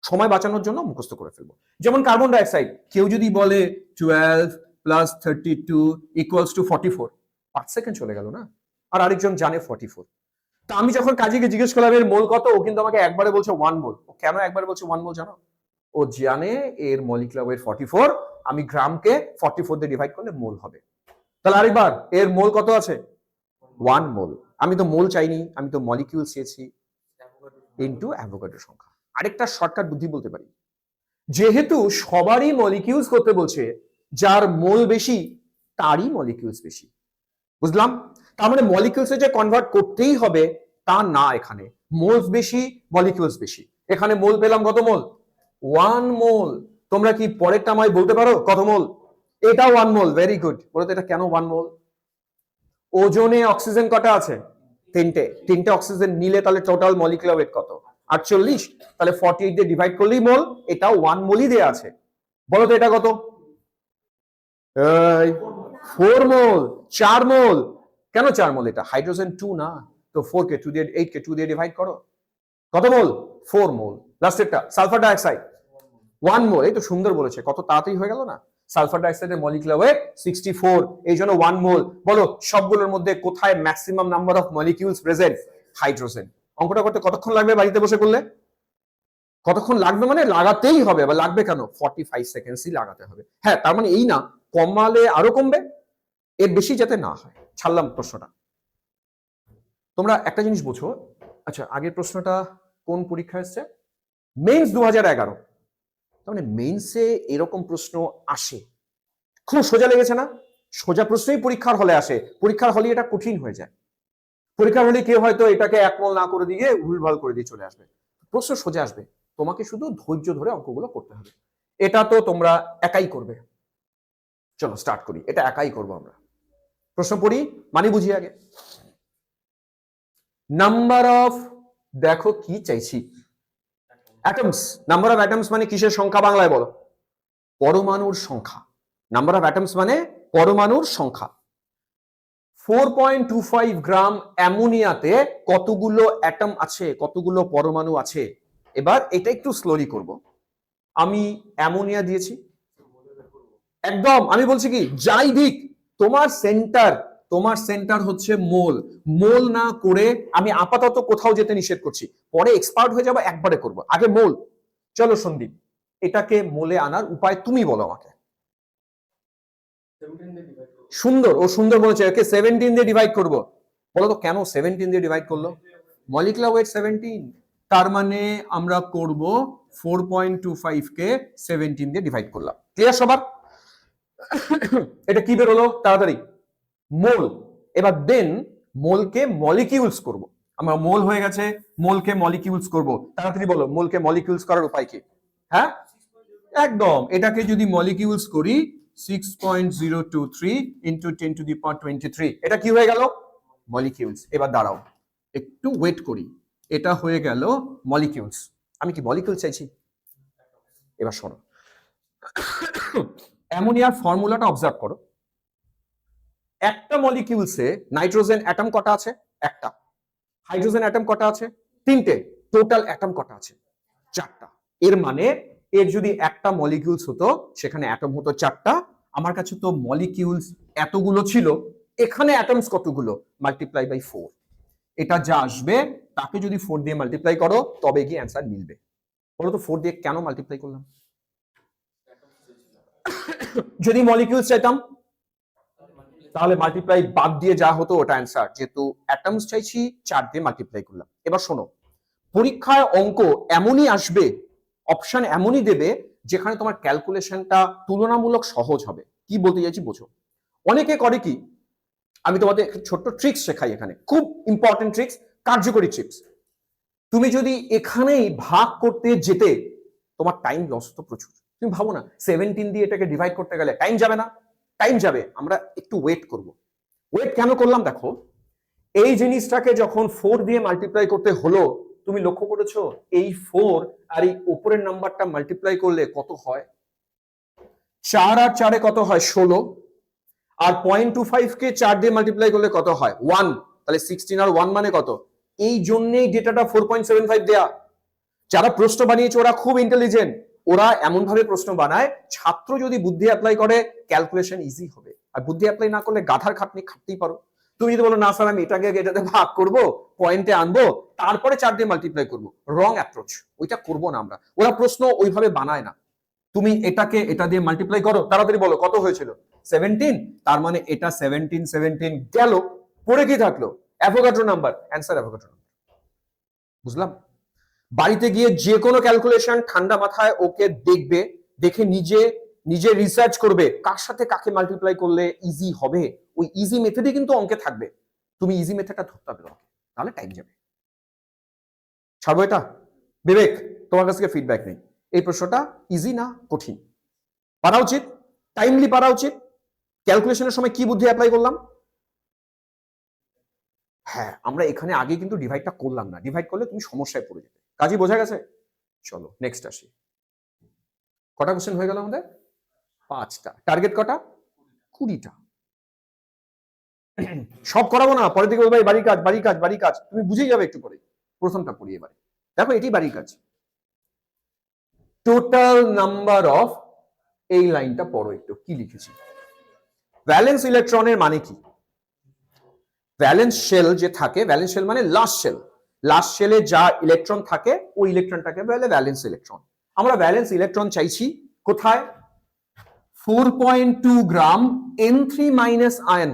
সময় বাঁচানোর জন্য মুখস্থ করে ফেলবো। যেমন কার্বন ডাই অক্সাইড, কেউ যদি বলে 12 + 32 = 44, 5 সেকেন্ড চলে গেল না? আর আরেকজন জানে 44। তা আমি যখন কাজীকে জিজ্ঞেস করলাম এর মোল কত, ও কিন্তু আমাকে একবারে বলছে 1 মোল। ও কেন একবারে বলছে 1 মোল জানো? ও জানে এর মলিকুলার ওয়েট 44, আমি গ্রামকে 44 দিয়ে ডিভাইড করলে মোল হবে। তাহলে আরেকবার, এর মোল কত আছে? 1 মোল। আমি তো মোল চাইনি, আমি তো মলিকিউল চেয়েছি, ইনটু অ্যাভোগাড্রো সংখ্যা। আরেকটা শর্টকাট বুদ্ধি বলতে পারি, যেহেতু সবারই মলিকিউলস করতে বলছে, যার মোল বেশি তারই মলিকিউলস বেশি, বুঝলাম? তার মানে মলিকিউলসে যে কনভার্ট করতেই হবে তা না, এখানে মোলস বেশি মলিকিউলস বেশি। এখানে মোল পেলাম কত মোল? 1 মোল। তোমরা কি পরেরটা আমায় বলতে পারো কত মোল? এটা 1 মোল। Very good. বলো তো এটা কেন 1 মোল? ওজনে অক্সিজেন কটা আছে? 3টে অক্সিজেন নিলে তাহলে টোটাল মলিকুলার ওয়েট কত? 48। তাহলে 48 দিয়ে ডিভাইড করলেই মোল, এটাও 1 মোলই দেয়া আছে। বলো তো এটা কত? 4 মোল। 4 মোল। কেন 4 মোল? এটা হাইড্রোজেন 2 না তো, 4 কে 2 দিয়ে 8 কে 2 দিয়ে ডিভাইড করো, কত মোল? 4 মোল। লাস্টেরটা সালফার ডাই অক্সাইড 1 মোল। এই তো সুন্দর বলেছে, কত তাড়াতাড়ি হয়ে গেল না? সালফার ডাই অক্সাইডের মলিকুলার ওয়েট 64, এই জন্য 1 মোল। বলো সবগুলোর মধ্যে কোথায় maximum number of molecules present? Hydrogen. অঙ্কটা করতে কতক্ষণ লাগবে বাড়িতে বসে করলে? কতক্ষণ লাগবে মানে লাগাতেই হবে, বা লাগবে কেন? 45 সেকেন্ডসই লাগাতে হবে। হ্যাঁ, তার মানে এই না কমালে আরো কমবে, এর বেশি যাতে না হয়। ছাড়লাম প্রশ্নটা। তোমরা একটা জিনিস বোঝো, আচ্ছা আগের প্রশ্নটা কোন পরীক্ষা এসছে? মেইনস 2011। তার মানে মেইনসে এরকম প্রশ্ন আসে, খুব সোজা লেগেছে না? সোজা প্রশ্নই পরীক্ষার হলে আসে, পরীক্ষার হলে এটা কঠিন হয়ে যায়। পরীক্ষার হলে কেউ হয়তো এটাকে 1 মোল না করে দিয়ে ভুলভাল করে দিয়ে চলে আসবে। প্রশ্ন সোজা আসবে, তোমাকে শুধু ধৈর্য ধরে অঙ্কগুলো করতে হবে। এটা তো তোমরা একাই করবে। চলো স্টার্ট করি, এটা একাই করবো আমরা। প্রশ্ন পড়ি, মানে বুঝি আগে। নাম্বার অফ, দেখো কি চাইছি, অ্যাটমস। নাম্বার অফ অ্যাটমস মানে কিসের সংখ্যা বাংলায় বলো? পরমাণুর সংখ্যা। নাম্বার অফ অ্যাটমস মানে পরমাণুর সংখ্যা। 4.25 গ্রাম অ্যামোনিয়াতে কতগুলো অ্যাটম আছে, কতগুলো পরমাণু আছে? এবার এটা একটু স্লোলি করব। আমি অ্যামোনিয়া দিয়েছি, একদম আমি বলছি কি যাই দিক, তোমার সেন্টার হচ্ছে মোল। মোল না করে আমি আপাতত কোথাও যেতে নিষেধ করছি, পরে এক্সপার্ট হয়ে যাবো, একবারে করব, আগে মোল। চলো সন্দীপ, এটাকে মোলে আনার উপায় তুমি বলো আমাকে। সুন্দর, ও সুন্দর বলেছে, ওকে 17 দিয়ে ডিভাইড করব। বলো তো কেন 17 দিয়ে ডিভাইড করলো? মলিকুলার ওয়েট 17, তার মানে আমরা করব 4.25 কে 17 দিয়ে ডিভাইড করলাম। ক্লিয়ার সবার? এটা কি বেরোলো তাড়াতাড়ি? মোল। এবার দেন মোলকে মলিকিউলস করব। আমরা মোল হয়ে গেছে, মোলকে মলিকিউলস করব। তাড়াতাড়ি বলো মোলকে মলিকিউলস করার উপায় কি? হ্যাঁ একদম, এটাকে যদি মলিকিউলস করি 6.023 ইন্টু 10⁻23, এটা কি হয়ে গেল? মলিকিউলস। এবার দাঁড়াও একটু ওয়েট করি, এটা হয়ে গেল মলিকিউলস। আমি কি মলিকিউল চাইছি? এবার শোনো, অ্যামোনিয়ার ফর্মুলাটা অবজার্ভ করো। একটা মলিকিউলসে নাইট্রোজেন অ্যাটম কটা আছে? একটা। হাইড্রোজেন অ্যাটম কটা আছে? 3টে। টোটাল অ্যাটম কটা আছে? 4টা। এর মানে এর যদি একটা মলিকিউলস হতো সেখানে অ্যাটম হতো 4টা, আমার কাছে তো মলিকিউলস এতগুলো ছিল, এখানে অ্যাটমস কতগুলো, মাল্টিপ্লাই বাই 4। এটা যা আসবে তাকে যদি 4 দিয়ে মাল্টিপ্লাই করো তবে গিয়ে অ্যান্সার মিলবে। বলো তো 4 দিয়ে কেন মাল্টিপ্লাই করলাম? যদি মলিকিউলস চাইতাম তাহলে মাল্টিপ্লাই বাদ দিয়ে যা হতো ওটা অ্যান্সার, যেহেতু অ্যাটমস চাইছি 4 দিয়ে মাল্টিপ্লাই করলাম। এবার শোনো, পরীক্ষায় অঙ্ক এমনই আসবে, অপশন এমনই দেবে যেখানে তোমার ক্যালকুলেশনটা তুলনামূলক সহজ হবে। কি বলতে চাইছি বোঝো। অনেকে করে কি, আমি তোমাদের ছোট্ট ট্রিক্স শেখাই এখানে, খুব ইম্পর্টেন্ট ট্রিক্স, কার্যকরী ট্রিক্স। তুমি যদি এখানেই ভাগ করতে যেতে, তোমার টাইম লস হতো প্রচুর। তুমি ভাবো না 17 দিয়ে এটাকে ডিভাইড করতে গেলে টাইম যাবে না? টাইম যাবে, আমরা একটু ওয়েট করব। ওয়েট কেন করলাম দেখো, এই জিনিসটাকে যখন 4 দিয়ে মাল্টিপ্লাই করতে হলো, তুমি লক্ষ্য করেছো এই 4 আর এই উপরের নাম্বারটা মাল্টিপ্লাই করলে কত হয়? 4 আর 4 কত হয়? 16। আর 0.25 কে 4 দিয়ে মাল্টিপ্লাই করলে কত হয়? 1। তাহলে 16 আর 1 মানে কত? এই জন্যই ডেটাটা 4.75 দেয়া। যারা প্রশ্ন বানিয়েছে ওরা খুব ইন্টেলিজেন্ট, ওরা এমন ভাবে প্রশ্ন বানায় ছাত্র যদি বুদ্ধি অ্যাপ্লাই করে ক্যালকুলেশন ইজি হবে, আর বুদ্ধি অ্যাপ্লাই না করলে গাধার খাটনি খাটতেই পারো। তুমি যদি বলো না স্যার আমি এটাতে ভাগ করব, পয়েন্টে আনবো, তারপরে 4 দিয়ে মাল্টিপ্লাই করব, রং অ্যাপ্রোচ, ওইটা করব না আমরা। ওরা প্রশ্ন ওইভাবে বানায় না। তুমি এটাকে এটা দিয়ে মাল্টিপ্লাই করো, তাড়াতাড়ি বলো কত হয়েছিল? 17। তার মানে এটা 17 গেল, পড়ে কি থাকলো? Avogadro number, answer Avogadro number. বুঝলাম? বাড়িতে গিয়ে যে কোনো ক্যালকুলেশন ঠান্ডা মাথায় ওকে দেখবে, দেখে নিজে রিসার্চ করবে কার সাথে কাকে মাল্টিপ্লাই করলে ইজি হবে, ওই ইজি মেথডই কিন্তু অঙ্কে থাকবে। তুমি ইজি মেথডটা ধরতে হবে তোমাকে, তাহলে টাইম যাবে। ছাড়বো এটা? বিবেক, তোমার কাছ থেকে ফিডব্যাক নেই, এই প্রশ্নটা ইজি না কঠিন? পারা উচিত, টাইমলি পারা উচিত। ক্যালকুলেশনের সময় কি বুদ্ধি অ্যাপ্লাই করলাম? হ্যাঁ, আমরা এখানে আগে কিন্তু ডিভাইডটা করলাম না, ডিভাইড করলে তুমি সমস্যায় পড়ে যেতে। কাজই বোঝা গেছে? চলো নেক্সট আসি। কটা কোশ্চেন হয়ে গেল আমাদের? 5টা। টার্গেট কটা? 20টা। সব করাবো না, পরের দিকে বলবো বাড়ি কাজ বাড়ি কাজ বাড়ি কাজ, তুমি বুঝেই যাবে একটু পরে। প্রথমটা পড়ি এবারে, দেখো এটি বাড়ি কাজ। টোটাল নাম্বার অফ, এই লাইনটা পড়ো একটু, কি লিখেছি? ভ্যালেন্স ইলেকট্রনের মানে কি? ভ্যালেন্স শেল যে থাকে, ভ্যালেন্স শেল মানে লাস্ট শেল, লাস্ট শেলে যা ইলেকট্রন থাকে ওই ইলেকট্রনটাকে বলে ভ্যালেন্স ইলেকট্রন। আমরা ভ্যালেন্স ইলেকট্রন চাইছি কোথায়? 4.2 গ্রাম N3 মাইনাস আয়ন।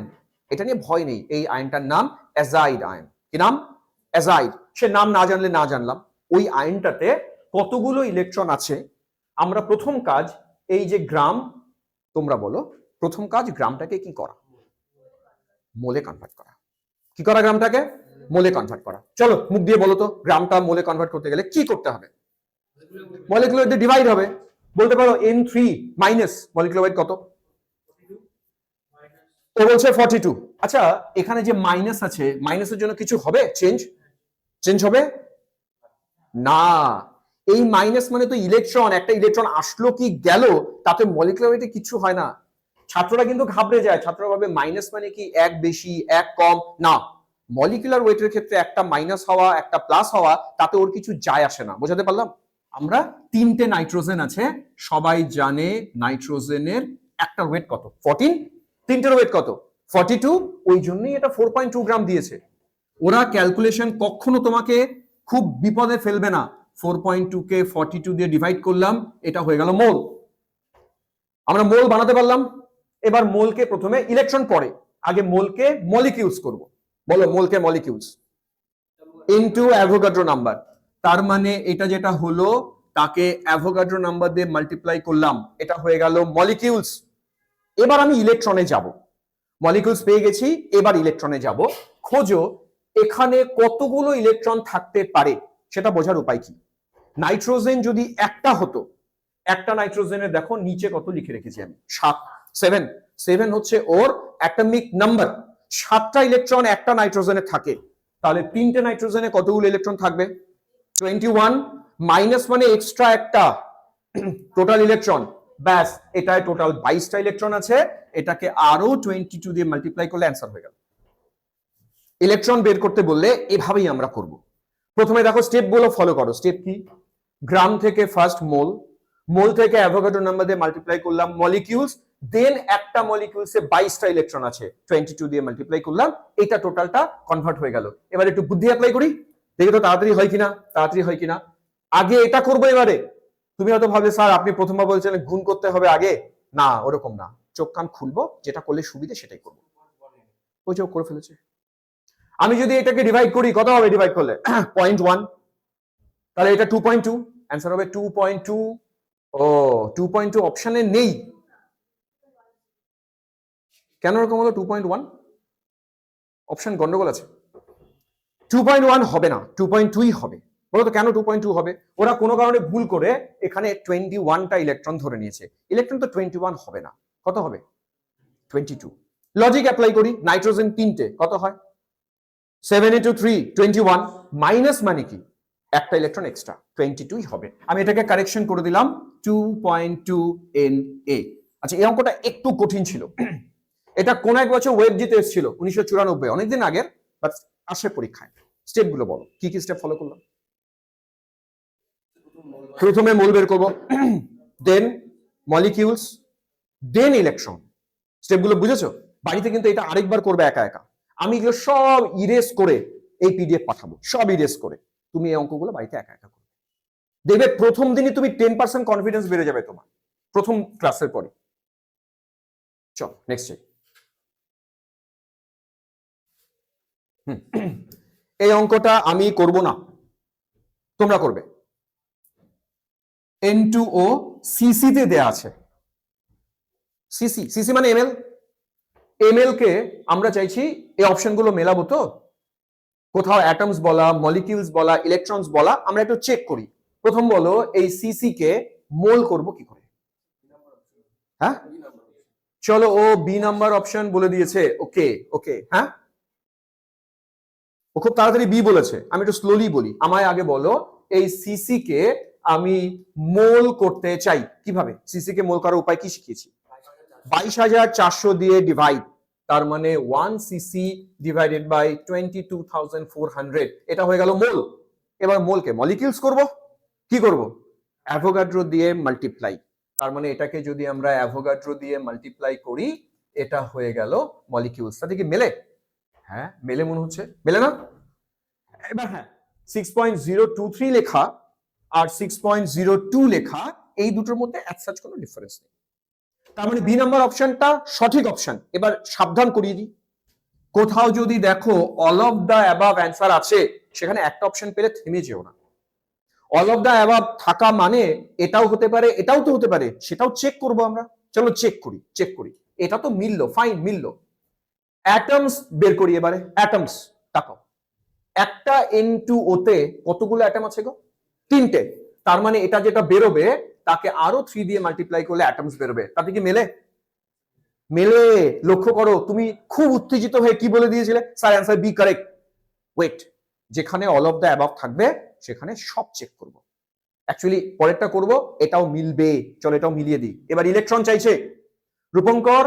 এটা নিয়ে ভয় নেই, এই আয়নটার নাম অ্যাজাইড আয়ন। কি নাম? অ্যাজাইড। সে নাম না জানলে না জানলাম। ওই আয়নটাতে কতগুলো ইলেকট্রন আছে? আমরা প্রথম কাজ, এই যে গ্রাম, তোমরা বলো প্রথম কাজ গ্রামটাকে কি করা? মোলে কনভার্ট করা। কি করা? গ্রামটাকে মোলে কনভার্ট করা। চলো মুখ দিয়ে বলো তো, গ্রামটা মোলে কনভার্ট করতে গেলে কি করতে হবে? মলিকুলার দিয়ে ডিভাইড হবে। বলতে পারো N3 মাইনাস মলিকুলার কত? ও বলছে 42। আচ্ছা, এখানে যে মাইনাস আছে, মাইনাসের জন্য কিছু হবে? চেঞ্জ হবে না। এই মাইনাস মানে তো ইলেকট্রন, একটা ইলেকট্রন আসলো কি গেল, তাতে মলিকুলার ওয়েটে কিছু হয় না। ছাত্ররা কিন্তু ঘাবড়ে যায়, ছাত্ররা ভাবে মাইনাস মানে কি এক বেশি এক কম, না। মলিকুলার ওয়েটের ক্ষেত্রে একটা মাইনাস হওয়া একটা প্লাস হওয়া তাতে ওর কিছু যায় আসে না। বোঝাতে পারলাম? আমরা 3টে নাইট্রোজেন আছে, সবাই জানে নাইট্রোজেনের একটা ওয়েট কত? 14। 3টের ওয়েট কত? 42। ওই জন্যই এটা 4.2 গ্রাম দিয়েছে। ওরা ক্যালকুলেশন কখনো তোমাকে খুব বিপদে ফেলবে না। 4.2 কে 42 দিয়ে ডিভাইড করলাম, এটা হয়ে গেল মোল। আমরা মোল বানাতে পারলাম। এবার মোলকে প্রথমে ইলেকট্রন পরে, আগে মোলকে মলিকিউলস করব। বলো মোলকে মলিকিউলস ইনটু অ্যাভোগাড্রো নাম্বার। তার মানে এটা যেটা হলো তাকে অ্যাভোগাড্রো নাম্বার দিয়ে মাল্টিপ্লাই করলাম, এটা হয়ে গেল মলিকিউলস। এবার আমি ইলেকট্রনে যাব, মলিকিউলস পেয়ে গেছি, এবার ইলেকট্রনে যাব। খোঁজো এখানে কতগুলো ইলেকট্রন থাকতে পারে, সেটা বোঝার উপায় কি? নাইট্রোজেন যদি একটা হতো, একটা নাইট্রোজেনের দেখো নিচে কত লিখে রেখেছি আমি, 7। 7 হচ্ছে ওর অ্যাটমিক নাম্বার। 7টা ইলেকট্রন একটা নাইট্রোজেনে থাকে, তাহলে 3টে নাইট্রোজেনে কতগুলো ইলেকট্রন থাকবে? 21। মাইনাস মানে এক্সট্রা একটা, টোটাল ইলেকট্রন, ব্যাস এটায় টোটাল 22টা ইলেকট্রন আছে। এটাকে আরো 22 দিয়ে মাল্টিপ্লাই করলে অ্যান্সার হয়ে গেল। ইলেকট্রন বের করতে বললে এভাবেই আমরা করব। প্রথমে দেখো স্টেপ গুলো ফলো করো। স্টেপ কি? গ্রাম থেকে ফার্স্ট মোল, মোল থেকে অ্যাভোগাড্রো নাম্বার দিয়ে মাল্টিপ্লাই করলাম মলিকিউলস, দেন একটা মলিকিউলসে 22টা ইলেকট্রন আছে, 22 দিয়ে মাল্টিপ্লাই করলাম, এটা টোটালটা কনভার্ট হয়ে গেল। এবার একটু বুদ্ধি অ্যাপ্লাই করি, দেখি তো তাড়াতাড়ি হয় কিনা, তাড়াতাড়ি হয় কিনা। আগে এটা করবো এবারে। তুমি হয়তো ভাবলে স্যার আপনি প্রথমবার বলছিলেন গুণ করতে হবে আগে, না ওরকম না, চোখ কান খুলবো, যেটা করলে সুবিধে সেটাই করবো। ওই চোখ করে ফেলেছে। আমি যদি এটাকে ডিভাইড করি, কত হবে ডিভাইড করলে? 0.1, তাহলে এটা 2.2, অ্যান্সার হবে 2.2। ও 2.2 অপশনে নেই, কেন এরকম হলো? 2.1 অপশন গন্ডগোল আছে, 2.1 হবে না, 2.2ই হবে। বলতো কেন 2.2 হবে? ওরা কোনো কারণে ভুল করে এখানে 21টা ইলেকট্রন ধরে নিয়েছে, ইলেকট্রন তো 21 হবে না, কত হবে? 22। লজিক অ্যাপ্লাই করি, নাইট্রোজেন 3টে, কত হয়? 7 into 3 21, মাইনাস মানে কি একটা ইলেকট্রন এক্সট্রা, 22ই হবে। আমি এটাকে কারেকশন করে দিলাম 2.2 Na। আচ্ছা এই অঙ্কটা একটু কঠিন ছিল, এটা কোন এক বছর ওয়েব জিতে এসেছিল 1994, অনেকদিন আগের, বাট আসে পরীক্ষায়। স্টেপ গুলো বলো, কি কি স্টেপ ফলো করলাম? প্রথমে মোল বের করবো, দেন মলিকিউলস, দেন ইলেকট্রন। স্টেপ গুলো বুঝেছো? বাড়িতে কিন্তু এটা আরেকবার করবে একা একা। আমি এগুলো সব ইরেজ করে এই পিডিএফ পাঠাবো, সব ইরেজ করে তুমি এই অঙ্কগুলো বাড়িতে একা একা করবে, দেখবে প্রথম দিনই তুমি 10% কনফিডেন্স বেড়ে যাবে তোমার, প্রথম ক্লাসের পরে। চল নেক্সট। এই অঙ্কটা আমি করব না, তোমরা করবে। N2O সিসি তে দেয়া আছে, সিসি, সিসি মানে এমএল। এমএল কে আমরা চাইছি এই অপশনগুলো মেলাবো, তো কোথাও অ্যাটমস বলা, মলিকিউলস বলা, ইলেকট্রনস বলা, আমরা একটু চেক করি। প্রথম বলো এই সিসি কে মোল করব কি করে? হ্যাঁ চলো, ও বি নাম্বার অপশন বলে দিয়েছে, ওকে ওকে, হ্যাঁ ও খুব তাড়াতাড়ি বি বলেছে, আমি একটু স্লোলি বলি। আমায় আগে বলো এই সিসি কে আমি মোল করতে চাই কিভাবে? সিসি কে মোল করার উপায় কি শিখিয়েছি? 22,400 দিয়ে ডিভাইড, তার মানে 1 সিসি ডিভাইডেড বাই 22,400, এটা হয়ে গেল মোল। এবার মোলকে মলিকিউলস করব, কি করব? অ্যাভোগাড্রো দিয়ে মাল্টিপ্লাই, তার মানে এটাকে যদি আমরা অ্যাভোগাড্রো দিয়ে মাল্টিপ্লাই করি, এটা হয়ে গেল মলিকিউলস। তাতে কি মেলে? হ্যাঁ মেলে মনে হচ্ছে, মেলে না? এবার হ্যাঁ, 6.023 লেখা আর 6.02 লেখা, এই দুটোর মধ্যে অ্যাজ সাচ কোনো ডিফারেন্স নেই, তার মানে বি নাম্বার অপশনটা সঠিক অপশন। এবার সাবধান করিয়ে দিই, কোথাও যদি দেখো all of the above answer আছে, সেখানে একটা অপশন পেলে থেমে যেও না। অল অফ দা অ্যাবাভ থাকা মানে এটাও হতে পারে, এটাও তো হতে পারে, সেটাও চেক করব আমরা। চলো চেক করি, চেক করি। এটা তো মিললো, ফাইন মিললো। অ্যাটমস বের করি এবারে, অ্যাটমস তাকাও, একটা N2O তে কতগুলো অ্যাটম আছে গো? 3টে। তার মানে এটা যেটা বেরোবে তাকে আরো 3 দিয়ে মাল্টিপ্লাই করলে অ্যাটমস বেরোবে, তাতে কি মেলে? মেলে। লক্ষ্য করো, তুমি খুব উত্তেজিত হয়ে কি বলে দিয়েছিলে? Sir answer B correct. Wait, যেখানে অল অফ দ্য অ্যাবাভ থাকবে সেখানে সব চেক করব। অ্যাকচুয়ালি পরেরটা করব, এটাও মিলবে, চলো এটাও মিলিয়ে দিই। এবার ইলেকট্রন চাইছে। রূপঙ্কর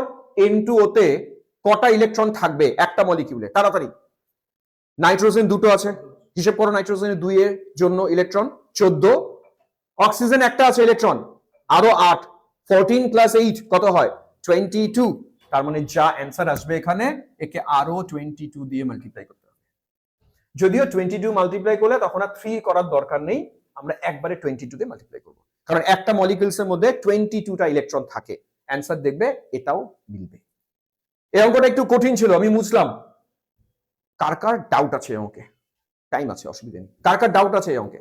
N2O তে কটা ইলেকট্রন থাকবে একটা মলিকিউলে? তাড়াতাড়ি। নাইট্রোজেন 2টো আছে, হিসেব করো, নাইট্রোজেনের 2 এর জন্য ইলেকট্রন 14, অক্সিজেন একটা আছে ইলেকট্রন আরো 8, 14 প্লাস 8 কত হয়? 22। তার মানে যা অ্যান্সার আসবে এখানে, একে আরো 22 দিয়ে মাল্টিপ্লাই করতে হবে। যদিও 22 মাল্টিপ্লাই করলে তখন আর 3 করার দরকার নেই, আমরা একবারে 22 দিয়ে মাল্টিপ্লাই করব, কারণ একটা মলিকিউলস এর মধ্যে 22টা ইলেকট্রন থাকে। অ্যান্সার দেখবে এটাও মিলবে। এই অঙ্কটা একটু কঠিন ছিল, আমি বুঝলাম। কার কার ডাউট আছে এই অঙ্কে? টাইম আছে, অসুবিধা নেই। কার কার ডাউট আছে এই অঙ্কে?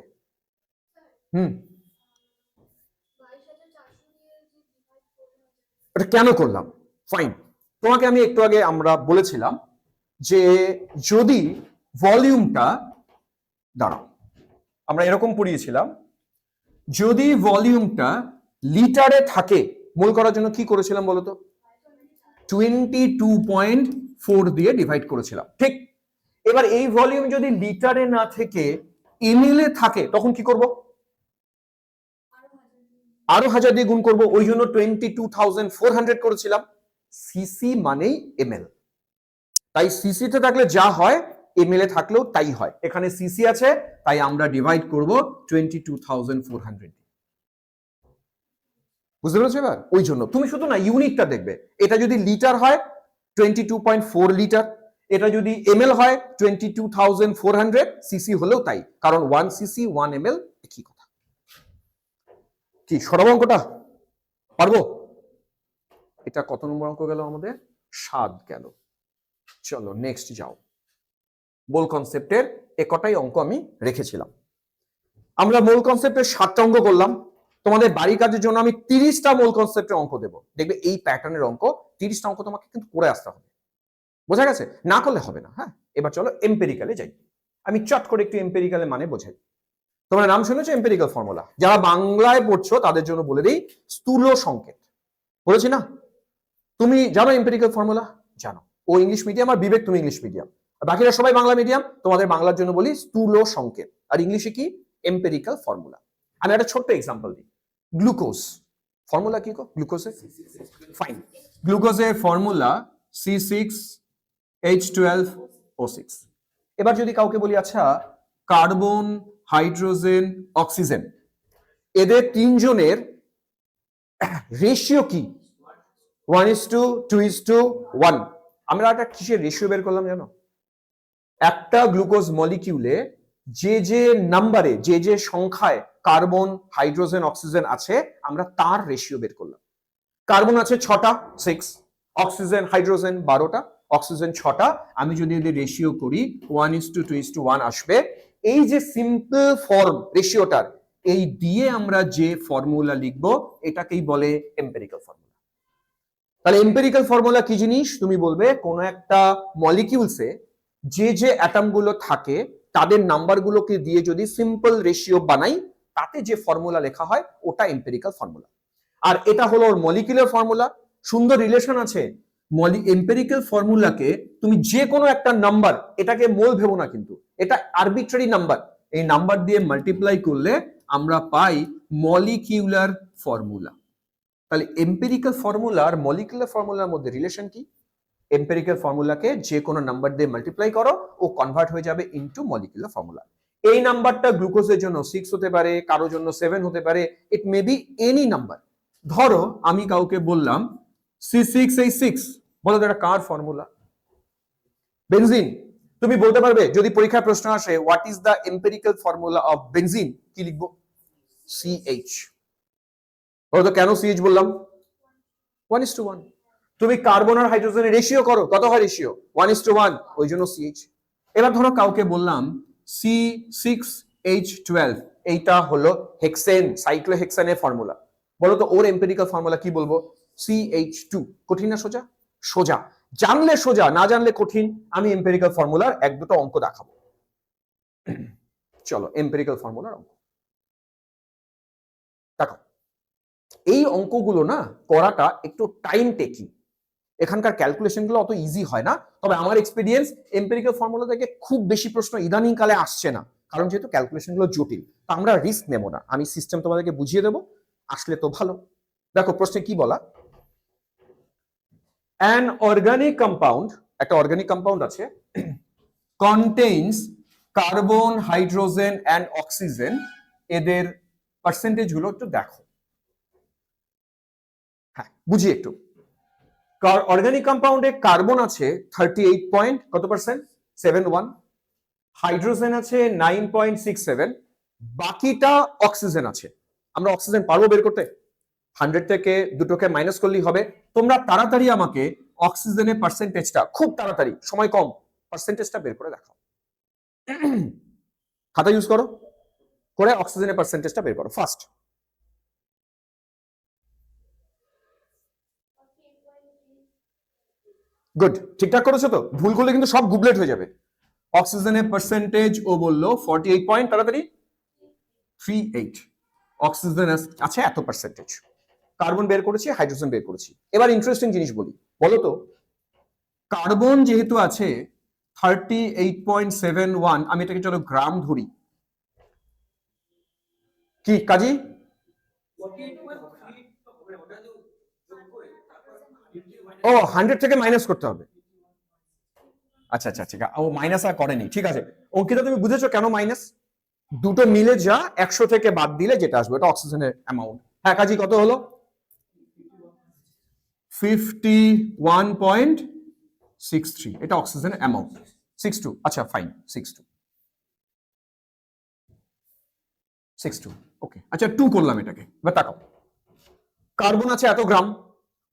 এটা কেন করলাম? ফাইন, তোমাকে আমি একটু আগে আমরা বলেছিলাম যে যদি ভলিউমটা, দাঁড়াও, আমরা এরকম পড়িয়েছিলাম, যদি ভলিউমটা লিটারে থাকে, মোল করার জন্য কি করেছিলাম বলতো? 22.4 দিয়ে ডিভাইড করেছিলাম, ঠিক? এবার এই ভলিউম যদি লিটারে না থেকে এমএল এ থাকে, তখন কি করব? আরো 1000 দিয়ে গুণ করব, ওই জন্য 22,400 করেছিলাম। সিসি মানেই এমএল, তাই সিসি তে থাকলে যা হয় ml এ থাকলেও তাই হয়। এখানে সিসি আছে, তাই আমরা ডিভাইড করব 22,400। বুঝতে পেরেছো এবার? ওই জন্য তুমি শুধু না ইউনিটটা দেখবে, এটা যদি লিটার হয় 22.4 লিটার, এটা যদি ml হয় 22,400, সিসি হলেও তাই, কারণ 1 সিসি 1 ml একই কথা। কি সরব অঙ্কটা পারবো? এটা কত নম্বর অঙ্ক গেল আমাদের? 7 গেল। চলো নেক্সট যাও। মোল কনসেপ্টের একটাই অঙ্ক আমি রেখেছিলাম। আমরা মোল কনসেপ্টের 7টা অঙ্ক করলাম। তোমাদের বাড়ির কাজের জন্য আমি 30টা মোল কনসেপ্টের অঙ্ক দেব। দেখবে এই প্যাটার্নের অঙ্ক 30টা অঙ্ক তোমাকে কিন্তু করে আসতে হবে। বোঝা গেছে? না করলে হবে না। হ্যাঁ, এবার চলো এম্পেরিক্যালে যাই। আমি চট করে একটু এম্পেরিক্যালের মানে বোঝাই। তোমরা নাম শুনেছো এম্পেরিক্যাল ফর্মুলা? যারা বাংলায় পড়ছো তাদের জন্য বলে দিই, স্থূল সংকেত। বলেছি না? তুমি জানো এম্পেরিক্যাল ফর্মুলা? জানো। ও ইংলিশ মিডিয়াম আর বিবেক তুমি ইংলিশ মিডিয়াম, বাকিরা সবাই বাংলা মিডিয়াম। তোমাদের বাংলার জন্য বলি স্থূল সংকেত, আর ইংলিশে কি? Empirical formula. আমি একটা ছোট্ট এক্সাম্পল দিই। গ্লুকোজ ফর্মুলা কি গো? গ্লুকোজের ফাইন, গ্লুকোজের ফর্মুলা C6H12O6। এবার যদি কাউকে বলি আচ্ছা কার্বন, হাইড্রোজেন, অক্সিজেন, এদের তিনজনের রেশিও কি? 1:2:1। আমরা একটা কিসের রেশিও বের করলাম জানো? একটা গ্লুকোজ মলিকিউলে যে যে নাম্বারে, যে যে সংখ্যায় কার্বন, হাইড্রোজেন, অক্সিজেন আছে, আমরা তার রেশিও বের করলাম। কার্বন আছে 6টা, 6। অক্সিজেন, হাইড্রোজেন 12টা, অক্সিজেন 6টা। আমি যদি এদের রেশিও করি 1:2:1 আসবে। এই যে সিম্পল ফর্ম রেশিওটার, এই দিয়ে আমরা যে ফর্মুলা লিখব এটাকেই বলে এম্পিরিক্যাল ফর্মুলা। তাহলে এম্পিরিক্যাল ফর্মুলা কি জিনিস? তুমি বলবে কোন একটা মলিকিউলসে যে যে অ্যাটম গুলো থাকে তাদের নাম্বারগুলোকে দিয়ে যদি সিম্পল রেশিও বানাই, তাতে যে ফর্মুলা লেখা হয় ওটা এম্পিরিক্যাল ফর্মুলা। আর এটা হলো ওর মলিকুলার ফর্মুলা। সুন্দর রিলেশন আছে। এম্পিরিক্যাল ফর্মুলাকে তুমি যে কোনো একটা নাম্বার, এটাকে মোল ভেবো না কিন্তু, এটা আরবিট্রারি নাম্বার, এই নাম্বার দিয়ে মাল্টিপ্লাই করলে আমরা পাই মলিকিউলার ফর্মুলা। তাহলে এম্পিরিক্যাল ফর্মুলা আর মলিকুলার ফর্মুলার মধ্যে রিলেশন কি? এম্পিরিক্যাল ফর্মুলাকে যে কোনো নাম্বার দিয়ে মাল্টিপ্লাই করো, ও কনভার্ট হয়ে যাবে ইনটু মলিকুলার ফর্মুলা। এই নাম্বারটা গ্লুকোজের জন্য 6 হতে পারে, কারো জন্য 7 হতে পারে, ইট মে বি এনি নাম্বার। ধরো আমি কাউকে বললাম C6H6, বলো তো এটা কার ফর্মুলা? বেনজিন। তুমি বলতে পারবে যদি পরীক্ষায় প্রশ্ন আসে what is the empirical formula of benzene, কি লিখবো? CH। বলো তো কেন CH বললাম? 1:1। তুমি কার্বন আর হাইড্রোজেনের রেশিও করো, কত হয় রেশিও? 1:1, ওই জন্য CH। এবার ধরো কাউকে বললাম C6H12, এইটা হলো হেক্সেন, সাইক্লোহেক্সেনের ফর্মুলা। বলো তো ওর এম্পিরিক্যাল ফর্মুলা কি বলবো? CH2। কঠিন না সোজা? সোজা। জানলে সোজা, না জানলে কঠিন। আমি এম্পিরিক্যাল ফর্মুলার এক দুটো অঙ্ক দেখাবো। চলো এম্পিরিক্যাল ফর্মুলার অঙ্ক দেখো। এই অঙ্কগুলো না করাটা একটু টাইম টেকিং, এখানকার ক্যালকুলেশন গুলো অত ইজি হয় না। তবে আমার এক্সপেরিয়েন্স এম্পিরিক্যাল ফর্মুলা থেকে খুব বেশি প্রশ্ন ইদানিং কালে আসছে না, কারণ যেহেতু ক্যালকুলেশন গুলো জটিল। তো আমরা রিস্ক নেব না, আমি সিস্টেম তোমাদেরকে বুঝিয়ে দেবো, আসলে তো ভালো। দেখো প্রশ্নে কি বলা, অ্যান অর্গানিক কম্পাউন্ড, একটা অর্গানিক কম্পাউন্ড আছে, contains carbon, hydrogen and oxygen, এদের পার্সেন্টেজ গুলো একটু দেখো। হ্যাঁ বুঝি একটু। অর্গানিক কম্পাউন্ডে কার্বন আছে 38 পয়েন্ট কত পার্সেন্ট? 71। হাইড্রোজেন আছে 9.67, বাকিটা অক্সিজেন আছে। আমরা অক্সিজেন পারবো বের করতে? 100 থেকে দুটোকে মাইনাস করলেই হবে। তোমরা তাড়াতাড়ি আমাকে অক্সিজেনের পার্সেন্টেজটা, খুব তাড়াতাড়ি, সময় কম, পার্সেন্টেজটা বের করে দেখাও। খাতা ইউজ করো, করে অক্সিজেনের পার্সেন্টেজটা বের করো ফার্স্ট। গুড, ঠিকঠাক করেছো তো? ভুল করলে কিন্তু সব গুবলেট হয়ে যাবে। অক্সিজেনের পার্সেন্টেজ ও বললো 48 পয়েন্ট, তাড়াতাড়ি 38। অক্সিজেন আছে এত পার্সেন্টেজ। কার্বন বের করেছি, হাইড্রোজেন বের করেছি। এবার ইন্টারেস্টিং জিনিস বলি, বলো তো কার্বন যেহেতু আছে 38.71, আমি এটাকে চলো গ্রাম ধরি, কি কাজী? ও 100 থেকে মাইনাস করতে হবে। আচ্ছা আচ্ছা আচ্ছা, ও মাইনাস আর করেনি, ঠিক আছে। অঙ্কিতা তুমি বুঝেছো কেন মাইনাস? দুটো মিলে যা 100 থেকে বাদ দিলে যেটা আসবে ওটা অক্সিজেনের অ্যামাউন্ট। হ্যাঁ কাজী কত হলো? 51.63, এটা অক্সিজেনের অ্যামাউন্ট। 62, আচ্ছা ফাইন, 62, ওকে, আচ্ছা 2 করলাম এটাকে। এবার তাকাও, কার্বন আছে এত গ্রাম,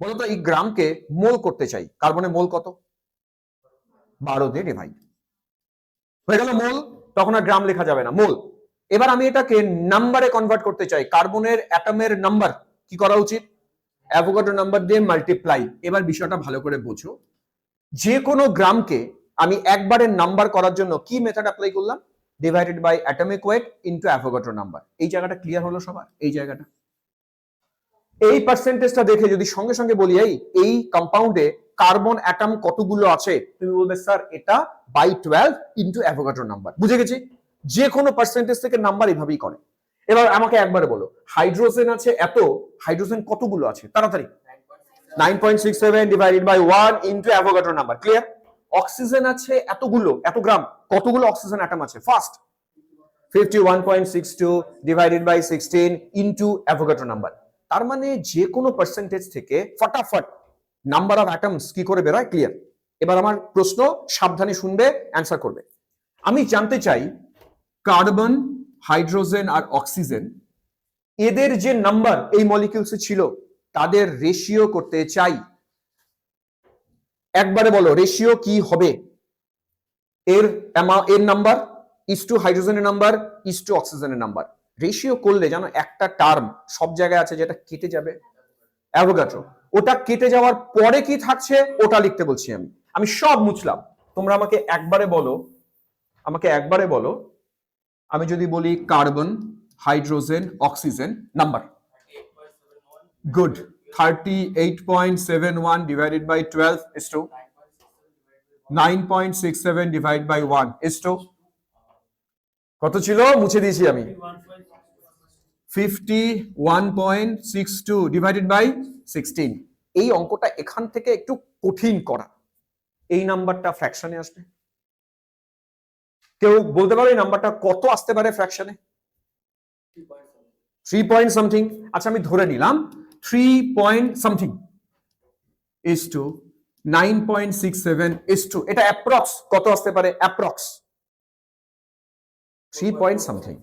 বলো তো এই গ্রামকে মোল করতে চাই, কার্বনের মোল কত? 12 দিয়ে ডিভাইড হয়ে গেল মোল, তখন আর গ্রাম লেখা যাবে না, মোল। এবার আমি এটাকে নাম্বারে কনভার্ট করতে চাই, কার্বনের অ্যাটমের নাম্বার কি করা উচিত? অ্যাভোগাড্রো নাম্বার দিয়ে মাল্টিপ্লাই। এবার বিষয়টা ভালো করে বোঝো, যে কোনো গ্রামকে আমি একবারের নাম্বার করার জন্য কি মেথড অ্যাপ্লাই করলাম? Divided by atomic weight into Avogadro number. এই জায়গাটা ক্লিয়ার হলো সবার? এই জায়গাটা, এই পার্সেন্টেজটা দেখে যদি সঙ্গে সঙ্গে বলি এই কম্পাউন্ডে কার্বন অ্যাটম কতগুলো আছে, তুমি বলবে স্যার এটা বাই 12 ইনটু অ্যাভোগাড্রো নাম্বার। বুঝে গেছি, যে কোনো পার্সেন্টেজ থেকে নাম্বার এভাবেই করে। এবার আমাকে একবারে বলো, হাইড্রোজেন আছে এত, হাইড্রোজেন কতগুলো আছে তাড়াতাড়ি? 9.67 divided by 1 into Avogadro number. Clear? Oxygen আছে এতগুলো, এত গ্রাম, কতগুলো অক্সিজেন অ্যাটম আছে? First 51.62 divided by 16 into Avogadro number. তার মানে যে কোনো পার্সেন্টেজ থেকে ফটাফট নাম্বার অফ অ্যাটমস কি করে বেরোয়। ক্লিয়ার? এবার আমার প্রশ্ন, সাবধানে শুনবে, অ্যান্সার করবে। আমি জানতে চাই কার্বন, হাইড্রোজেন আর অক্সিজেন এদের যে নাম্বার এই মলিকিউলসে ছিল তাদের রেশিও করতে চাই। একবারে বলো রেশিও কি হবে? এর নাম্বার ইস টু হাইড্রোজেনের নাম্বার ইস টু অক্সিজেনের নাম্বার। রেশিও করলে জানো একটা টার্ম সব জায়গায় আছে যেটা কেটে যাবে, অ্যাভোগাড্রো। ওটা কেটে যাওয়ার পরে কি থাকছে ওটা লিখতে বলছি আমি। আমি সব মুছলাম, তোমরা আমাকে একবারে বলো, আমি যদি বলি carbon, hydrogen, oxygen number. Good, 38.71 divided by 12 is to 9.67 divide by 1 is to কত ছিল? মুছে দিয়েছি আমি। 51.62 ডিভাইডেড বাই 16। এই অঙ্কটা এখান থেকে একটু কঠিন করা। এই নাম্বারটা ফ্র্যাকশনে আসবে? কেউ বলতে পারো এই নাম্বারটা কত আসতে পারে ফ্র্যাকশনে? 3 পয়েন্ট সামথিং। আচ্ছা আমি ধরে নিলাম 3 point something is to 9.67 is to, এটা অ্যাপ্রক্স কত আসতে পারে? Approx 3 point something.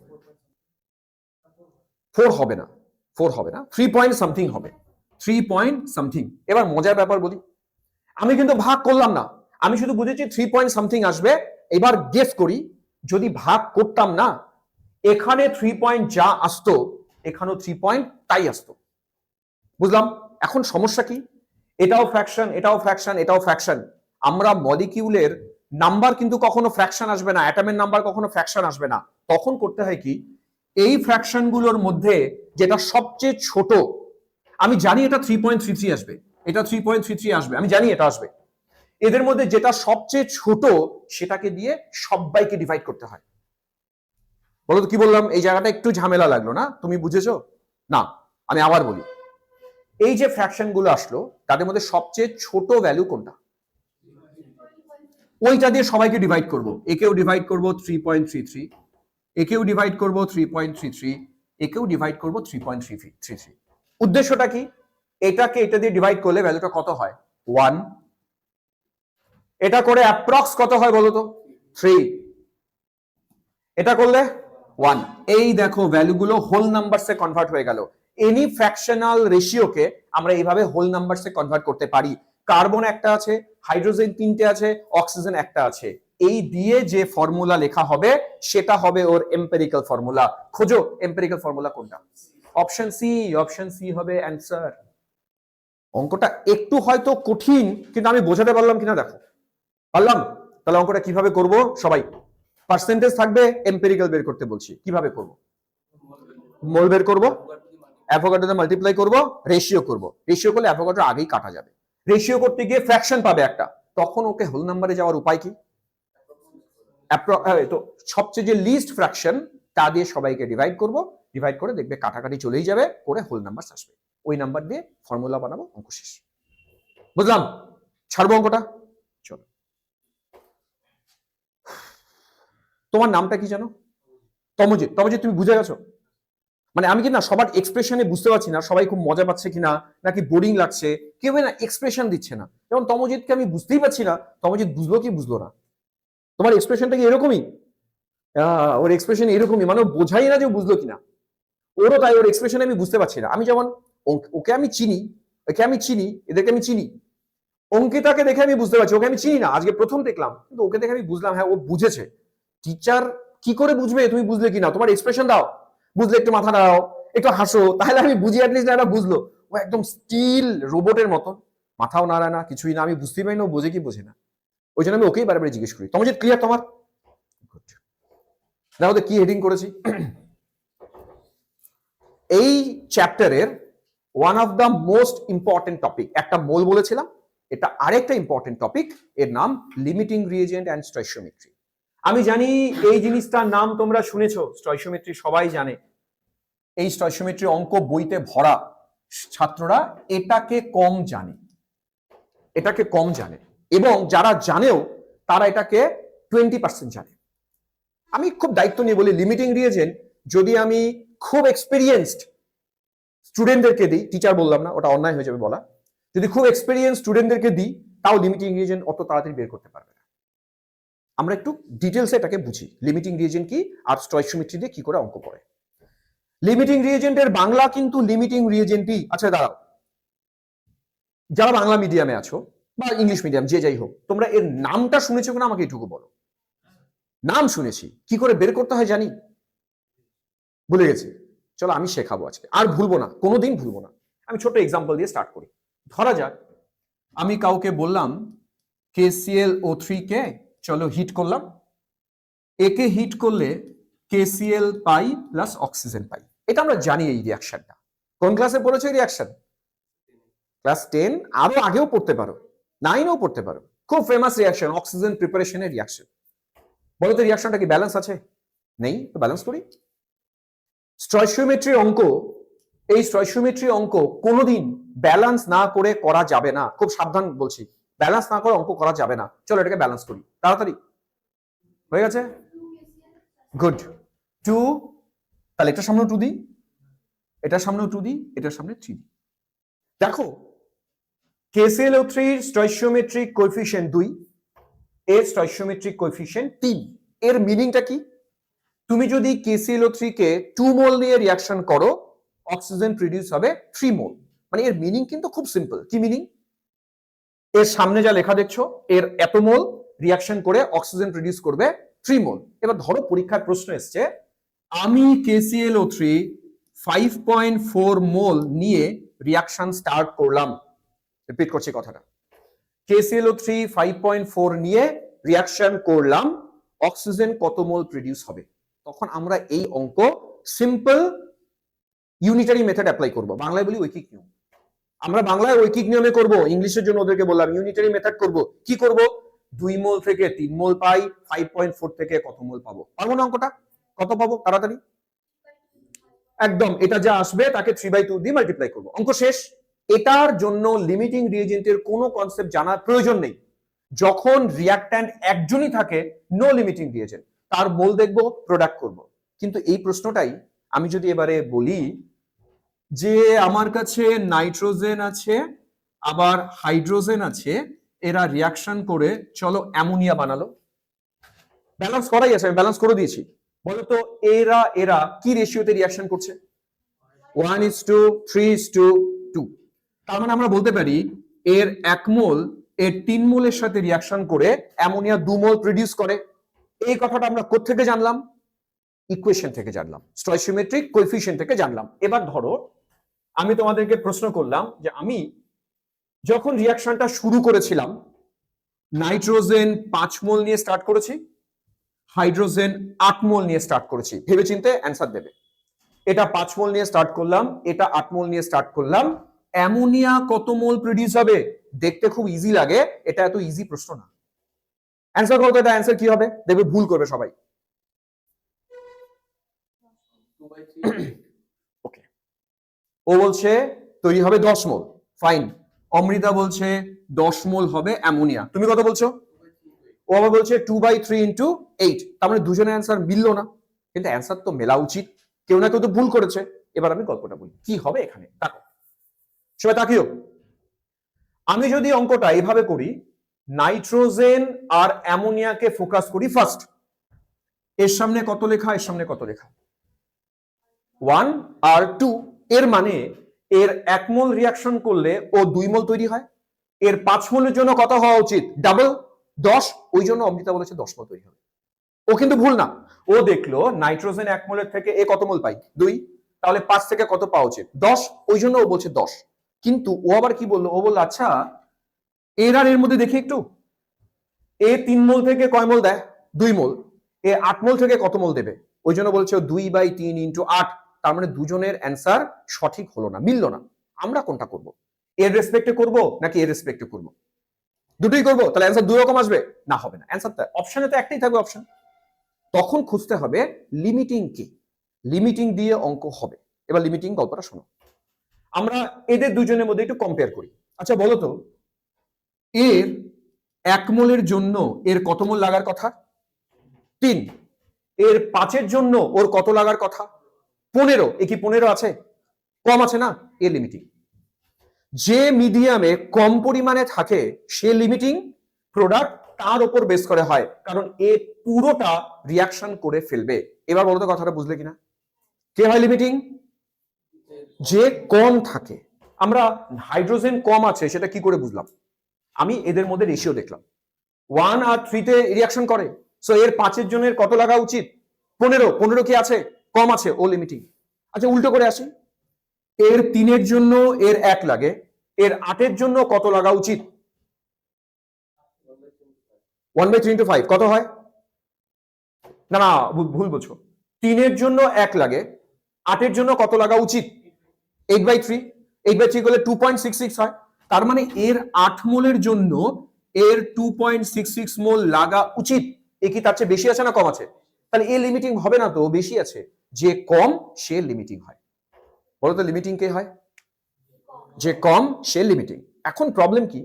4 হবে না, 3 পয়েন্ট সামথিং হবে, 3 পয়েন্ট সামথিং। এবার মজার ব্যাপার বলি, আমি কিন্তু ভাগ করলাম না, আমি শুধু বুঝেছি 3 পয়েন্ট সামথিং আসবে। এবার গেস করি, যদি ভাগ করতাম না, এখানে 3 পয়েন্ট যা আসতো এখানেও 3 পয়েন্ট তাই আসতো। বুঝলাম? এখন সমস্যা কি? এটাও ফ্র্যাকশন, এটাও ফ্র্যাকশন, এটাও ফ্র্যাকশন। আমরা মলিকিউলের নাম্বার কিন্তু কখনো ফ্র্যাকশন আসবে না, অ্যাটমের নাম্বার কখনো ফ্র্যাকশন আসবে না। তখন করতে হয় কি, এই ফ্র্যাকশন গুলোর মধ্যে যেটা সবচেয়ে ছোট, আমি জানি এটা 3.33 আসবে, এটা 3.33 আসবে, আমি জানি এটা আসবে। এদের মধ্যে যেটা সবচেয়ে ছোট সেটাকে দিয়ে সবাইকে ডিভাইড করতে হয়। বলো তো কি বললাম? এই জায়গাটা একটু ঝামেলা লাগলো না? তুমি বুঝেছো না? আমি আবার বলি, এই যে ফ্র্যাকশন গুলো আসলো তাদের মধ্যে সবচেয়ে ছোট ভ্যালু কোনটা? ওইটা দিয়ে সবাইকে ডিভাইড করব। একেও ডিভাইড করব 3.33, একেও ডিভাইড করব 3.33, একেও ডিভাইড করব 3.33। উদ্দেশ্যটা কি? এটাকে এটা দিয়ে ডিভাইড করলে ভ্যালুটা কত হয়? 1। এটা করে অ্যাপ্রক্স কত হয় বলো তো? 3। এটা করলে 1। এই দেখো ভ্যালুগুলো হোল নাম্বারসে কনভার্ট হয়ে গেল। এনি ফ্র্যাকশনাল রেশিওকে আমরা এইভাবে হোল নাম্বারসে কনভার্ট করতে পারি। কার্বন একটা আছে, হাইড্রোজেন 3টে আছে, অক্সিজেন একটা আছে। এই দিয়ে যে ফর্মুলা লেখা হবে সেটা হবে ওর এম্পিরিক্যাল ফর্মুলা। খোঁজো এম্পিরিক্যাল ফর্মুলা কোনটা? অপশন সি হবে অ্যান্সার। অঙ্কটা একটু হয়তো কঠিন, কিন্তু আমি বোঝাতে পারলাম কিনা দেখো। পারলাম? তাহলে অঙ্কটা কিভাবে করব? সবাই পার্সেন্টেজ থাকবে, এম্পিরিক্যাল বের করতে বলছি। কিভাবে করব? মোল বের করব, অ্যাভোগাড্রোতে মাল্টিপ্লাই করব, রেশিও করব। রেশিও করলে অ্যাভোগাড্রো আগেই কাটা যাবে। রেশিও করতে গিয়ে ফ্র্যাকশন পাবে একটা, তখন ওকে হোল নাম্বারে যাওয়ার উপায় কি? তো সবচেয়ে যে লিস্ট ফ্র্যাকশন তা দিয়ে সবাইকে ডিভাইড করব, ডিভাইড করে দেখবে কাটাকাটি চলেই যাবে, করে হোল নাম্বার আসবে। ওই নাম্বার দিয়ে ফর্মুলা বানাবো, অঙ্ক শেষ। বুঝলাম? ছাড়বো অঙ্কটা? চলো। তোমার নামটা কি জানো? তমজিৎ। তমজিৎ, তুমি বুঝে গেছো? মানে আমি কি না সবার এক্সপ্রেশনে বুঝতে পারছি না সবাই খুব মজা পাচ্ছে কিনা, নাকি বোরিং লাগছে, কেউ না এক্সপ্রেশন দিচ্ছে না। যেমন তমজিৎকে আমি বুঝতেই পারছি না তমজিৎ বুঝলো কি বুঝলো না। তোমার এক্সপ্রেশনটা কি এরকমই? ওর এক্সপ্রেশন এরকমই, মানে বোঝাই না যে বুঝলো কিনা। ওরও তাই, ওর এক্সপ্রেশন আমি বুঝতে পারছি না। আমি যেমন ওকে আমি চিনি, এদেরকে আমি চিনি। অঙ্কিতাকে দেখে আমি বুঝতে পারছি, ওকে আমি চিনি না, আজকে প্রথম দেখলাম, কিন্তু ওকে দেখে আমি বুঝলাম হ্যাঁ ও বুঝেছে। টিচার কি করে বুঝবে তুমি বুঝলে কিনা? তোমার এক্সপ্রেশন দাও, বুঝলে একটু মাথা দাও, একটু হাসো, তাহলে আমি বুঝি অ্যাটলিস্ট না বুঝলো। ও একদম স্টিল রোবটের মতন, মাথাও নাড়ায় না, কিছুই না, আমি বুঝতেই পারি না ও বোঝে কি বোঝে না। ওই জন্য আমি ওকেই বারে বারে জিজ্ঞেস করি, তোমার যে ক্লিয়ার তোমার? দেখো তো কি হেডিং করেছি। এই চ্যাপ্টারের one of the most important topic, একটা মোল বলেছিলাম, এটা আরেকটা ইম্পর্টেন্ট টপিক, এর নাম লিমিটিং রিএজেন্ট অ্যান্ড স্টয়চিওমেট্রি। আমি জানি এই জিনিসটার নাম তোমরা শুনেছো, স্টয়চিওমেট্রি সবাই জানে। এই স্টয়চিওমেট্রি অঙ্ক বইতে ভরা, ছাত্ররা এটাকে কম জানে, এবং যারা জানেও তারা এটাকে 20% জানে। আমি খুব দায়িত্ব নিয়ে বলি, লিমিটিং রিএজেন্ট যদি আমি খুব এক্সপেরিয়েন্সড স্টুডেন্টদেরকে দিই, টিচার বললাম না, ওটা অন্যায় হয়ে যাবে বলা, যদি খুব এক্সপেরিয়েন্স স্টুডেন্টদেরকে দিই তাও লিমিটিং রিএজেন্ট অত তাড়াতাড়ি বের করতে পারবে না। আমরা একটু ডিটেলসে এটাকে বুঝি, লিমিটিং রিএজেন্ট কি আর স্টয়চিওমেট্রি দিয়ে কি করে অঙ্ক করে। লিমিটিং রিএজেন্টের বাংলা কিন্তু লিমিটিং রিএজেন্টই। আচ্ছা দাঁড়াও, যারা বাংলা মিডিয়ামে আছো বা ইংলিশ মিডিয়াম যে যাই হোক, তোমরা এর নামটা শুনেছো কিনা আমাকে এটুকু বলো। নাম শুনেছি, কি করে বের করতে হয় জানি, ভুলে গেছি। চলো আমি শেখাবো আজকে, আর ভুলবো না, কোনোদিন ভুলবো না। আমি ছোট এক্সাম্পল দিয়ে স্টার্ট করি। ধরা যাক আমি কাউকে বললাম KClO3 কে চলো হিট করলাম, একে হিট করলে KCl পাই প্লাস অক্সিজেন পাই। এটা আমরা জানি এই রিয়াকশনটা। কোন ক্লাসে পড়েছো এই রিয়াকশন? ক্লাস 10, আরো আগেও পড়তে পারো, 9ও পড়তে পারো। খুব ফেমাস রিয়াকশন, অক্সিজেন প্রিপারেশনের রিয়াকশন। বলো তো রিয়াকশনটা কি ব্যালেন্স আছে? নেই, তো ব্যালেন্স করি। স্টয়চিওমেট্রি অঙ্ক, এই স্টয়চিওমেট্রি অঙ্ক কোনোদিন ব্যালেন্স না করে করা যাবে না। খুব সাবধান বলছি, ব্যালেন্স না করে অঙ্ক করা যাবে না। চলো এটাকে ব্যালেন্স করি তাড়াতাড়ি। হয়ে গেছে? গুড। 2, তাহলে এটার সামনে 2 দিই, এটার সামনেও 2 দিই, এটার সামনে 3 দিই। দেখো KClO3 স্টয়চিওমেট্রিক কোএফিশিয়েন্ট 2, এর স্টয়চিওমেট্রিক কোএফিশিয়েন্ট 3। এর মিনিংটা কি? তুমি যদি KClO3 কে 2 মোল নিয়ে রিয়াকশন করো, অক্সিজেন প্রডিউস হবে 3 মোল। মানে এর মিনিং কিন্তু খুব সিম্পল। কি মিনিং? এর সামনে যা লেখা দেখছো, এর এত মোল রিয়াকশন করে অক্সিজেন প্রডিউস করবে 3 মোল। এবার ধরো পরীক্ষার প্রশ্ন এসছে, আমি KClO3 5.4 মোল নিয়ে রিয়াকশন স্টার্ট করলাম। রিপিট করছি কথাটা, KClO3 5.4 নিয়ে রিয়াকশন করলাম, অক্সিজেন কত মোল প্রডিউস হবে? তখন আমরা এই অঙ্ক সিম্পল ইউনিটারি মেথড অ্যাপ্লাই করব। বাংলায় বলি ঐকিক নিয়ম। আমরা বাংলায় ঐকিক নিয়মে করব, ইংলিশের জন্য ওদেরকে বললাম ইউনিটারি মেথড করব। কি করব? 2 মোল থেকে 3 মোল পাই, 5.4 থেকে কত মোল পাবো? পারবো না অঙ্কটা? কত পাবো তাড়াতাড়ি? একদম, এটা যা আসবে তাকে 3/2 দিয়ে মাল্টিপ্লাই করব, অঙ্ক শেষ। এটার জন্য লিমিটিং রিএজেন্টের কোনো কনসেপ্ট জানার প্রয়োজন নেই। যখন রিঅ্যাকট্যান্ট একজনই থাকে, নো লিমিটিং রিএজেন্ট, তার মোল দেখব, প্রোডাক্ট করব। কিন্তু এই প্রশ্নটাই আমি যদি এবারে বলি যে আমার কাছে নাইট্রোজেন আছে আবার হাইড্রোজেন আছে, এরা রিয়াকশন করে চলো অ্যামোনিয়া বানালো, ব্যালেন্স করাই আছে, আমি ব্যালেন্স করে দিয়েছি। বলতো এরা এরা কি রেশিওতে রিয়াকশন করছে? 1:3:2। তার মানে আমরা বলতে পারি এর 1 মোল এর 3 মোলের সাথে রিয়াকশন করে অ্যামোনিয়া 2 মোল প্রডিউস করে। এই কথাটা আমরা কোথা থেকে জানলাম? ইকুয়েশন থেকে জানলাম, স্টয়চিওমেট্রিক কোএফিশিয়েন্ট থেকে জানলাম। এবার ধরো আমি তোমাদেরকে প্রশ্ন করলাম যে আমি যখন রিয়াকশনটা শুরু করেছিলাম, নাইট্রোজেন 5 মোল নিয়ে স্টার্ট করেছি, হাইড্রোজেন 8 মোল নিয়ে স্টার্ট করেছি, ভেবেচিন্তে অ্যান্সার দেবে। এটা 5 মোল নিয়ে স্টার্ট করলাম, এটা 8 মোল নিয়ে স্টার্ট করলাম, অ্যামোনিয়া কত মোল প্রডিউস হবে? দেখতে খুব ইজি লাগে, এটা এত ইজি প্রশ্ন না। অ্যান্সার করো তো, এটা অ্যান্সার কি হবে? দেখবে ভুল করবে সবাই। ওকে, ও বলছে তৈরি হবে 10 মোল, ফাইন। অমৃতা বলছে 10 মোল হবে অ্যামোনিয়া। তুমি কত বলছো? ও আবার বলছে 2/3 ইন্টু 8, তার মানে দুজনের অ্যান্সার মিললো না, কিন্তু অ্যান্সার তো মেলা উচিত, কেউ না কেউ তো ভুল করেছে। এবার আমি গল্পটা বলি কি হবে এখানে, দেখো সবাই তাকিও। আমি যদি অঙ্কটা এইভাবে করি, নাইট্রোজেন আর অ্যামোনিয়াকে ফোকাস করি ফার্স্ট, এর সামনে কত লেখা, এর সামনে কত লেখা, 1 আর 2, এর মানে এর 1 মোল রিয়াকশন করলে ও 2 মোল তৈরি হয়, এর 5 মোলের জন্য কত হওয়া উচিত, ডাবল 10, ওই জন্য অমৃতা বলেছে 10 মোল তৈরি হবে। ও কিন্তু ভুল না, ও দেখলো নাইট্রোজেন 1 মোলের থেকে এ কত মোল পাই, 2, তাহলে 5 থেকে কত পাওয়া উচিত, 10, ওই জন্য ও বলছে 10। কিন্তু ও আবার কি বললো, ও বললো আচ্ছা এর আর এর মধ্যে দেখি একটু, এ 3 মোল থেকে কয় মোল দেয়, 2 মোল, এ 8 মোল থেকে কত মোল দেবে, ওই জন্য বলছে 2/3 ইন্টু 8, তার মানে দুজনের অ্যান্সার সঠিক হলো না, মিললো না। আমরা কোনটা করব, এর রেসপেক্টে করব নাকি এর রেসপেক্টে করব, দুটোই করব, তাহলে অ্যান্সার দুই রকম আসবে না, হবে না, অ্যান্সারটা অপশনে তো একটাই থাকবে অপশন, তখন খুঁজতে হবে লিমিটিং কি, লিমিটিং দিয়ে অঙ্ক হবে। এবার লিমিটিং গল্পটা শোনো, আমরা এদের দুজনের মধ্যে একটু কম্পেয়ার করি। আচ্ছা বলো তো, এর 1 মোলের জন্য এর কত মোল লাগার কথা, 3, এর 5-এর জন্য ওর কত লাগার কথা, 15, এ কি 15 আছে, কম আছে না, এ লিমিটিং। যে মিডিয়ামে কম পরিমাণে থাকে সে লিমিটিং, প্রোডাক্ট তার উপর বেস করে হয়, কারণ এ পুরোটা রিয়াকশন করে ফেলবে। এবার বলতো কথাটা বুঝলে কিনা, কে হয় লিমিটিং, যে কম থাকে। আমরা হাইড্রোজেন কম আছে সেটা কি করে বুঝলাম, আমি এদের মধ্যে রেশিও দেখলাম, 1 আর 3 তে রিয়াকশন করে, সো এর 5-এর জনের কত লাগা উচিত, 15 কি আছে, কম আছে, ও লিমিটিং। আচ্ছা উল্টো করে আসি, এর 3-এর জন্য এর 1 লাগে, এর 8-এর জন্য কত লাগা উচিত, 1/3 ইন্টু 5 কত হয়, না না ভুল বলছো, 3-এর জন্য 1 লাগে, 8-এর জন্য কত লাগা উচিত, 8/3, 8/3 করলে 2.66 হয়, তার মানে এর 8 মোলের জন্য এর 2.66 মোল লাগা উচিত। এ কি তার চেয়ে বেশি আছে না কম আছে, তাহলে এ লিমিটিং হবে না, তো বেশি আছে, যে কম সে লিমিটিং হয়। বলো তো লিমিটিং কে হয়, যে কম সে লিমিটিং। এখন প্রবলেম কি,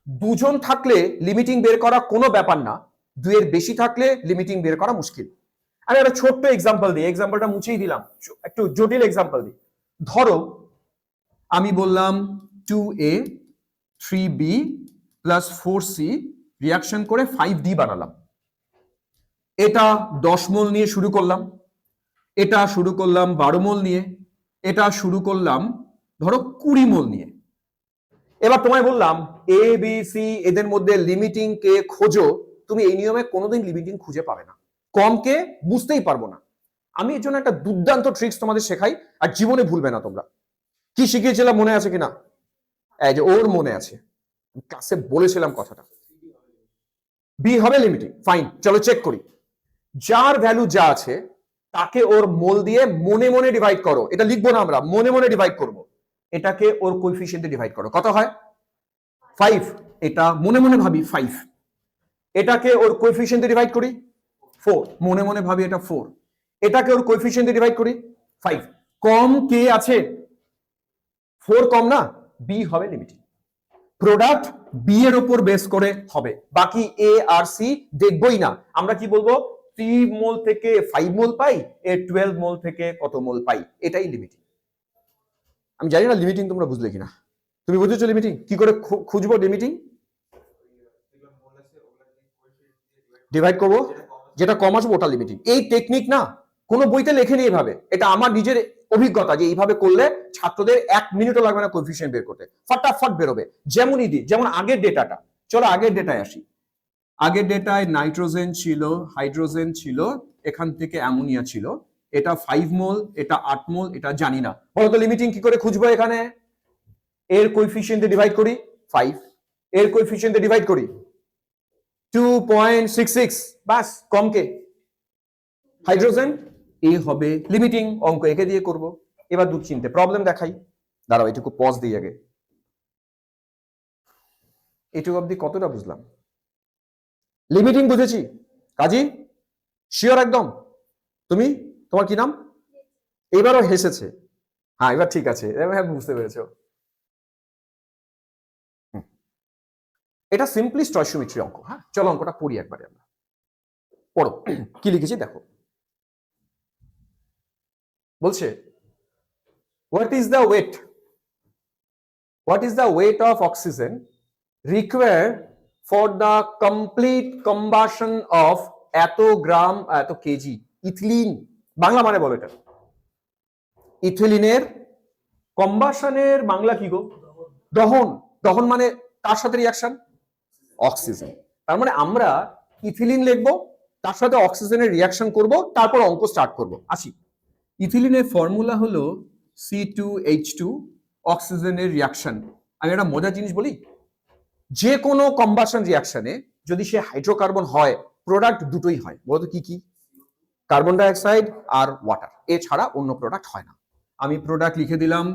দুজন থাকলে লিমিটিং বের করা কোনো ব্যাপার না, দুইয়ের বেশি থাকলে লিমিটিং বের করা মুশকিল। আমি একটা ছোট্ট এক্সাম্পল দিই, এক্সাম্পলটা মুছেই দিলাম, একটু জটিল এক্সাম্পল দিই। ধরো আমি বললাম 2a 3b plus 4c reaction করে 5d বানালাম, এটা 10 মোল নিয়ে শুরু করলাম, এটা শুরু করলাম 12 মোল নিয়ে, এটা শুরু করলাম ধরো 20 মোল নিয়ে। এবার তোমায় বললাম এ বি সি এদের মধ্যে লিমিটিং কে খোঁজো, তুমি এই নিয়মে কোনোদিন লিমিটিং খুঁজে পাবে না, কমকে বুঝতেই পারবো না। আমি এর জন্য একটা দুর্দান্ত ট্রিক্স তোমাদের শেখাই, আর জীবনে ভুলবে না তোমরা। কি শিখিয়েছিলাম মনে আছে কিনা, এই যে ওর মনে আছে, ক্লাসে বলেছিলাম কথাটা, বি হবে লিমিটিং, ফাইন, চলো চেক করি। যার ভ্যালু যা আছে তাকে ওর মোল দিয়ে মনে মনে ডিভাইড করো, এটা লিখবো না আমরা, মনে মনে ডিভাইড করব, এটাকে ওর কোএফিসিয়েন্টে ডিভাইড করো, কত হয় 5, এটা মনে মনে ভাবি 5, এটাকে ওর কোএফিসিয়েন্টে ডিভাইড করি 4, মনে মনে ভাবি এটা 4, এটাকে ওর কোএফিসিয়েন্টে ডিভাইড করি 5, কম কে আছে, 4 কম না, বি হবে লিমিটিং, প্রোডাক্ট বি এর উপর বেস করে হবে, বাকি এ আর সি দেখবই না। আমরা কি বলবো, 3 মোল থেকে 5 মোল পাই, এ 12 মোল থেকে কত মোল পাই, এটাই লিমিটিং। আমি জানি না লিমিটিং তোমরা বুঝলে কিনা, তুমি বুঝেছো লিমিটিং কি করে খুঁজবো, লিমিটিং ডিভাইড করবো, যেটা কম আসবে ওটা লিমিটিং। এই টেকনিক না কোনো বইতে লেখেনি এইভাবে, এটা আমার নিজের অভিজ্ঞতা যে এইভাবে করলে ছাত্রদের 1 মিনিটও লাগবে না কোএফিসিয়েন্ট বের করতে, ফটাফট বেরোবে। যেমনই দিই, যেমন আগের ডেটাটা, চলো আগের ডেটায় আসি। আগের ডেটায় নাইট্রোজেন ছিল, হাইড্রোজেন ছিল, এখান থেকে অ্যামোনিয়া ছিল, এটা 5 মোল, এটা 8 মোল, এটা জানি না। বলতো লিমিটিং কি করে খুঁজবো, এখানে এর কোএফিসিয়েন্টে ডিভাইড করি 5, এর কোএফিসিয়েন্টে ডিভাইড করি 2.66, বাস, কমকে হাইড্রোজেন, এ হবে লিমিটিং, অঙ্ক একে দিয়ে করব। এবার দুশ্চিন্তে প্রবলেম দেখাই, দাঁড়াও এটুকু পজ দিই আগে, এটুকু অবধি কতটা বুঝলাম, লিমিটিং বুঝেছি, কাজী শিওর একদম, তুমি, তোমার কি নাম, এবারও হেসেছে, হ্যাঁ এবার ঠিক আছে, এবার বুঝতে পেরেছো। এটা সিম্পলি স্টয়চিওমেট্রি অঙ্ক। হ্যাঁ, চলো অঙ্কটা পড়ি একবারে আমরা। পড়ো কি লিখেছি দেখো। বলছে what is the weight of oxygen required for the complete combustion of এত গ্রাম এত কেজি ইথিলিন। বাংলা মানে বলো এটা। ইথিলিনের কম্বাসনের বাংলা কি গো? দহন। দহন মানে তার সাথে রিয়াকশন অক্সিজেন। তার মানে আমরা ইথিলিন লিখবো, তার সাথে অক্সিজেনের রিয়াকশন করব, তারপর অঙ্ক স্টার্ট করব। আসি, ইথিলিনের ফর্মুলা হলো C2H2, অক্সিজেনের রিয়াকশন। আমি একটা মজার জিনিস বলি, যে কোনো কম্বাসন রিয়াকশনে যদি সে হাইড্রোকার্বন হয়, প্রোডাক্ট দুটোই হয়। বলতো কি কি? কার্বন ডাইঅক্সাইড আর ওয়াটার, এছাড়া অন্য প্রোডাক্ট হয় না। আমি প্রোডাক্ট লিখে দিলাম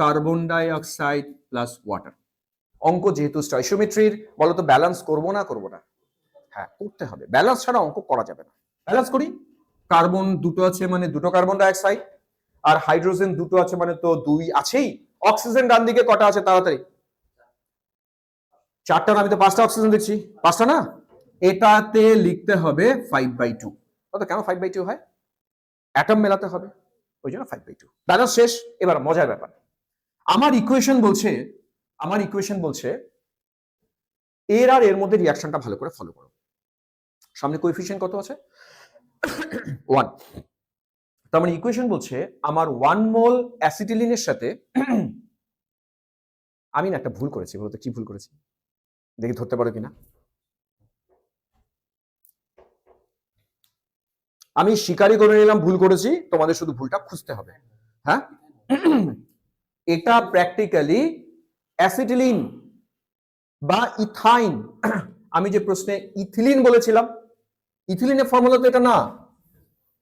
কার্বন ডাইঅক্সাইড প্লাস ওয়াটার। অঙ্ক যেহেতু স্টয়চিওমেট্রির, বলতো ব্যালেন্স করবো না করবো না? হ্যাঁ, করতে হবে। ব্যালেন্স ছাড়া অঙ্ক করা যাবে না। ব্যালেন্স করি। কার্বন দুটো আছে মানে দুটো কার্বন ডাইঅক্সাইড, আর হাইড্রোজেন দুটো আছে মানে তো দুই আছেই। অক্সিজেন ডান দিকে কটা আছে তাড়াতাড়ি? চারটা না? আমি তো পাঁচটা অক্সিজেন দেখছি। পাঁচটা না? এটাতে লিখতে হবে 5/2। কেন 5/2 হয়? অ্যাটম মেলাতে হবে, ওই জন্য 5/2। ব্যালেন্স শেষ। এবার মজার ব্যাপার, আমার ইকুয়েশন বলছে এর আর এর মধ্যে রিয়াকশনটা ভালো করে ফলো করো। সামনে কোএফিসিয়েন্ট কত আছে? 1। তার মানে ইকুয়েশন বলছে আমার 1 মোল অ্যাসিটিলিনের সাথে আমি না একটা ভুল করেছি। বলতো কি ভুল করেছি? দেখি ধরতে পারো কিনা। আমি স্বীকারই করে নিলাম ভুল করেছি, তোমাদের শুধু ভুলটা খুঁজতে হবে। হ্যাঁ, এটা প্র্যাকটিক্যালি অ্যাসিটিলিন বা ইথাইন। আমি যে প্রশ্নে ইথিলিন বলেছিলাম, ইথিলিনের ফর্মুলা তো এটা না।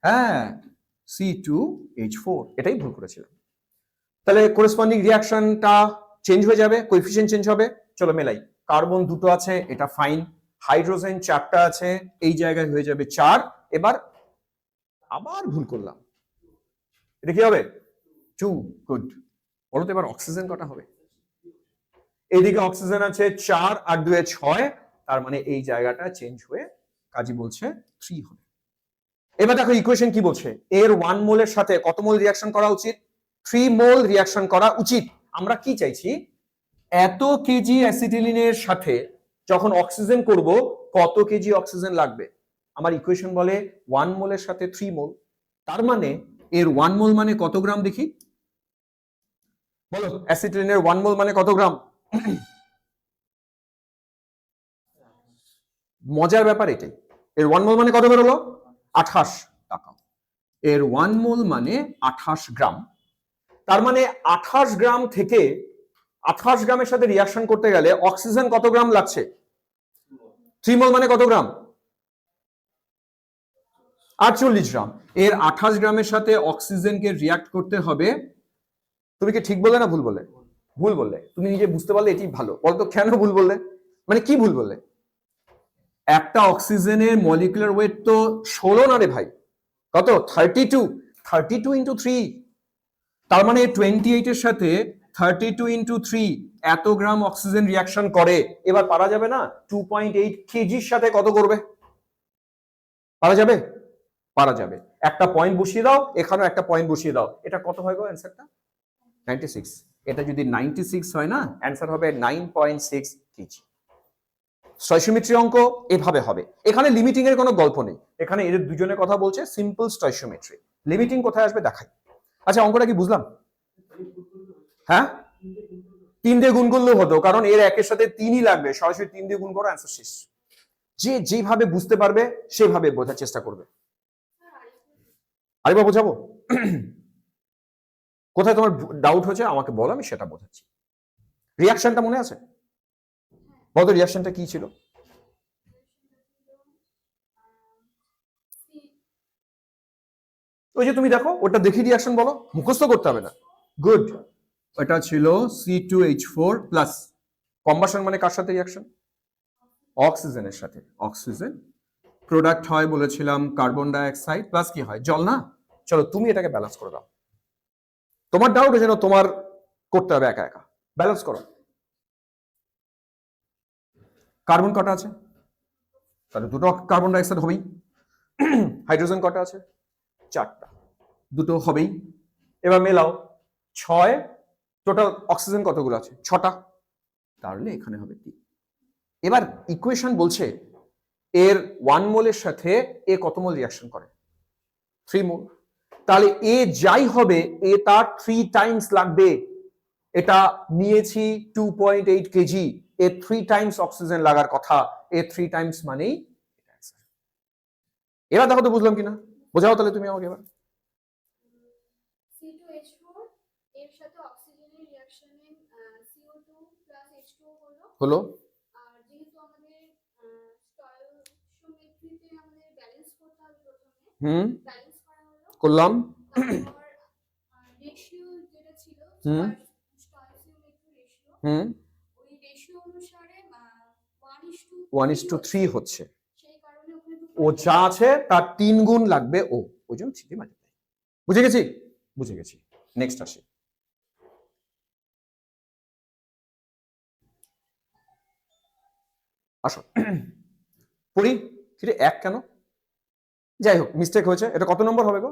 হ্যাঁ, C2H4, এটাই ভুল করেছিলাম। তাহলে করেসপন্ডিং রিয়াকশনটা চেঞ্জ হয়ে যাবে, কোএফিসিয়েন্ট চেঞ্জ হবে। চলো মেলাই। কার্বন দুটো আছে, এটা ফাইন। হাইড্রোজেন চারটা আছে, এই জায়গায় হয়ে যাবে 4। এবার আবার ভুল করলাম, এটা কি হবে? 2। গুড। বলো তো এবার অক্সিজেন কটা হবে? এইদিকে অক্সিজেন আছে 4 আর 2 এ 6, তার মানে এই জায়গাটা চেঞ্জ হয়ে কাজী বলছে 3 হবে। এবার দেখো ইকুয়েশন কি বলছে, এর 1 মোলের সাথে কত মোল রিয়াকশন করা উচিত? 3 মোল রিয়াকশন করা উচিত। আমরা কি চাইছি? এত কেজি অ্যাসিটিলিনের সাথে যখন অক্সিজেন করব, কত কেজি অক্সিজেন লাগবে? আমার ইকুয়েশন বলে 1 মোলের সাথে 3 মোল। তার মানে এর 1 মোল মানে কত গ্রাম দেখি? বলো, অ্যাসিটিলিনের 1 মোল মানে কত গ্রাম? মজার ব্যাপার এটাই। এর 1 মোল মানে কত বেরোলো? 28 টাকা। এর 1 মোল মানে 28 গ্রাম। তার মানে 28 গ্রাম থেকে 28 গ্রামের সাথে রিয়াকশন করতে গেলে অক্সিজেন কত গ্রাম লাগছে? 3 মোল মানে কত গ্রাম? 48 গ্রাম। এর 28 গ্রামের সাথে অক্সিজেনকে রিয়াক্ট করতে হবে। তুমি কি ঠিক বললে না ভুল বললে? ভুল বললে। তুমি নিজে বুঝতে পারলে এটি ভালো। বলতো কেন ভুল বললে? মানে কি ভুল বললে? একটা অক্সিজেনের মলিকুলার ওয়েট তো 16 না রে ভাই। কত? 32। 32 ইন্টু 3, তার মানে 28 এর সাথে 32 ইন্টু 3 এত গ্রাম অক্সিজেন রিয়াকশন করে। এবার পারা যাবে না? 2.8 কেজির সাথে কত করবে? পারা যাবে? পারা যাবে। একটা পয়েন্ট বসিয়ে দাও, এখানেও একটা পয়েন্ট বসিয়ে দাও। এটা কত হয় গো অ্যান্সারটা? 96। এটা যদি 96 হয় না, অ্যান্সার হবে 9.6 কেজি। স্টয়চিওমেট্রি অঙ্ক এভাবে হবে। এখানে লিমিটিং এর কোনো গল্প নেই। এখানে এদের দুজনের কথা বলছে, সিম্পল স্টয়চিওমেট্রি। লিমিটিং কোথায় আসবে দেখাই। আচ্ছা, অঙ্কটা কি বুঝলাম? হ্যাঁ, 3 দিয়ে গুণ করলেও হতো, কারণ এর একের সাথে 3ই লাগবে। সরাসরি 3 দিয়ে গুণ করো, অ্যান্সার শেষ। যে যেভাবে বুঝতে পারবে সেভাবে বোঝার চেষ্টা করবে। আরেকবার বোঝাবো? কোথায় তোমার ডাউট হচ্ছে আমাকে বলো, আমি সেটা বোঝাচ্ছি। রিয়াকশনটা মনে আছে? বলো, রিয়াকশনটা কি ছিল? ওই যে তুমি দেখো, ওটা দেখি রিয়াকশন বলো, মুখস্থ করতে হবে না। গুড। এটা ছিল C2H4 প্লাস। কম্বাসন মানে কার সাথে রিয়াকশন? অক্সিজেনের সাথে। অক্সিজেন প্রোডাক্ট হয় বলেছিলাম কার্বন ডাইঅক্সাইড প্লাস কি হয়? জল না? চলো তুমি এটাকে ব্যালেন্স করে দাও। তোমার ডাউট যেন তোমার করতে হবে একা একা। ব্যালেন্স করো। কার্বন কটা আছে? তাহলে দুটো কার্বন ডাইঅক্সাইড হবেই। হাইড্রোজেন কটা আছে? 4টা, দুটো হবেই। এবার মেলাও, 6, টোটাল অক্সিজেন কতগুলো আছে? 6টা, তাহলে এখানে হবে 3। এবার ইকুয়েশন বলছে এর 1 মোলের সাথে এ কত মোল রিঅ্যাকশন করে? 3 মোল। তাহলে এ যাই হবে এ তার 3 টাইমস লাগবে। এটা নিয়েছি 2.8 কেজি, এ 3 টাইমস অক্সিজেন লাগার কথা, এ 3 টাইমস মানেই। এবার দেখো তো বুঝলাম কিনা, বোঝাও তাহলে তুমি আমাকে এবার। C2H4 এর সাথে অক্সিজেনের রিঅ্যাকশনে CO2 H2O হলো। আর যেহেতু আমাদের স্টয়কিওমেট্রিতে আমাদের ব্যালেন্স করতে হবে প্রথমে, ব্যালেন্স করা হলো, করলাম। তারপর রেশিও যেটা ছিল স্টয়কিওমেট্রি রেশিও, ওই রেশিও অনুসারে 1:3 হচ্ছে। সেই কারণে ওখানে ও যা আছে তার 3 গুণ লাগবে ও, ওই জন্য 3 দিয়ে মাল্টিপ্লাই। বুঝে গেছি? বুঝে গেছি। নেক্সট আসি। আসো পড়ি। ফিরে 1 কেন? যাই হোক, মিস্টেক হয়েছে। এটা কত নম্বর হবে গো?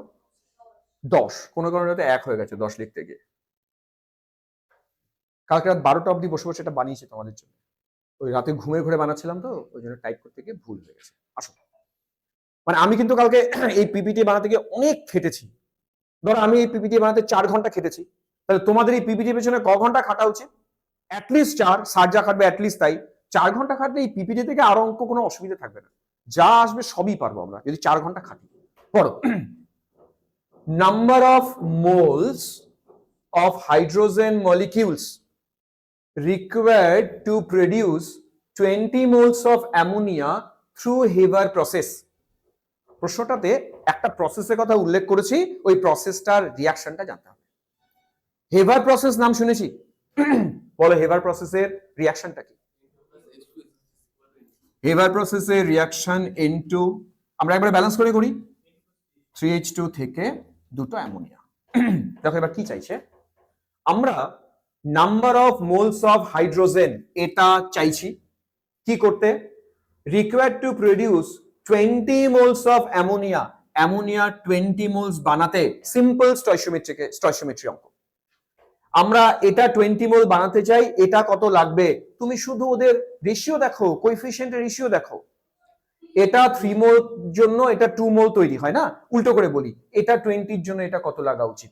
10। কোনো কারণে হয়তো 1 হয়ে গেছে 10 লিখতে গিয়ে। কালকে রাত 12টা অবধি বসে বসে এটা বানিয়েছি তোমাদের জন্য। ওই রাতে ঘুমের ঘরে বানাচ্ছিলাম তো, ওই জন্য টাইপ করতে গিয়ে ভুল হয়ে গেছে। আসো, মানে আমি কিন্তু কালকে এই পিপিটি বানাতে গিয়ে অনেক খেটেছি। ধরো আমি এই পিপিটি বানাতে 4 ঘন্টা খেটেছি, তাহলে তোমাদের এই পিপিটি পেছনে ক ঘন্টা খাটা উচিত? অ্যাটলিস্ট 4। স্যার যা খাটবে অ্যাটলিস্ট তাই 4 ঘন্টা খাটলে এই পিপিটি থেকে আরো অঙ্ক কোনো অসুবিধা থাকবে না। যা আসবে সবই পারবো আমরা যদি 4 ঘন্টা খাটি। পড়ো। Number of moles of hydrogen molecules required to produce 20 moles of ammonia through Haber process। প্রশ্নটাতে একটা প্রসেসের কথা উল্লেখ করেছি, ওই প্রসেসটার রিঅ্যাকশনটা জানতে হবে। হেভার প্রসেস নাম শুনেছি? বলো হেভার প্রসেসের রিঅ্যাকশনটা কি? হেভার প্রসেসের রিঅ্যাকশন N2, আমরা একবার ব্যালেন্স করে করি, 3H2 থেকে দুটো অ্যামোনিয়া। দেখো এবার কি চাইছে, আমরা number of moles of hydrogen এটা চাইছি। কি করতে? Required to produce 20 moles of ammonia. Ammonia 20 moles বানাতে সিম্পল স্টয়কিওমেট্রি অঙ্ক। আমরা এটা 20 মোল বানাতে চাই, এটা কত লাগবে? তুমি শুধু ওদের রেশিও দেখো, কোএফিসিয়েন্টের রেশিও দেখো। এটা 3 মোল জন্য এটা 2 মোল তৈরি হয় না? উল্টো করে বলি, এটা 20 এর জন্য এটা কত লাগা উচিত?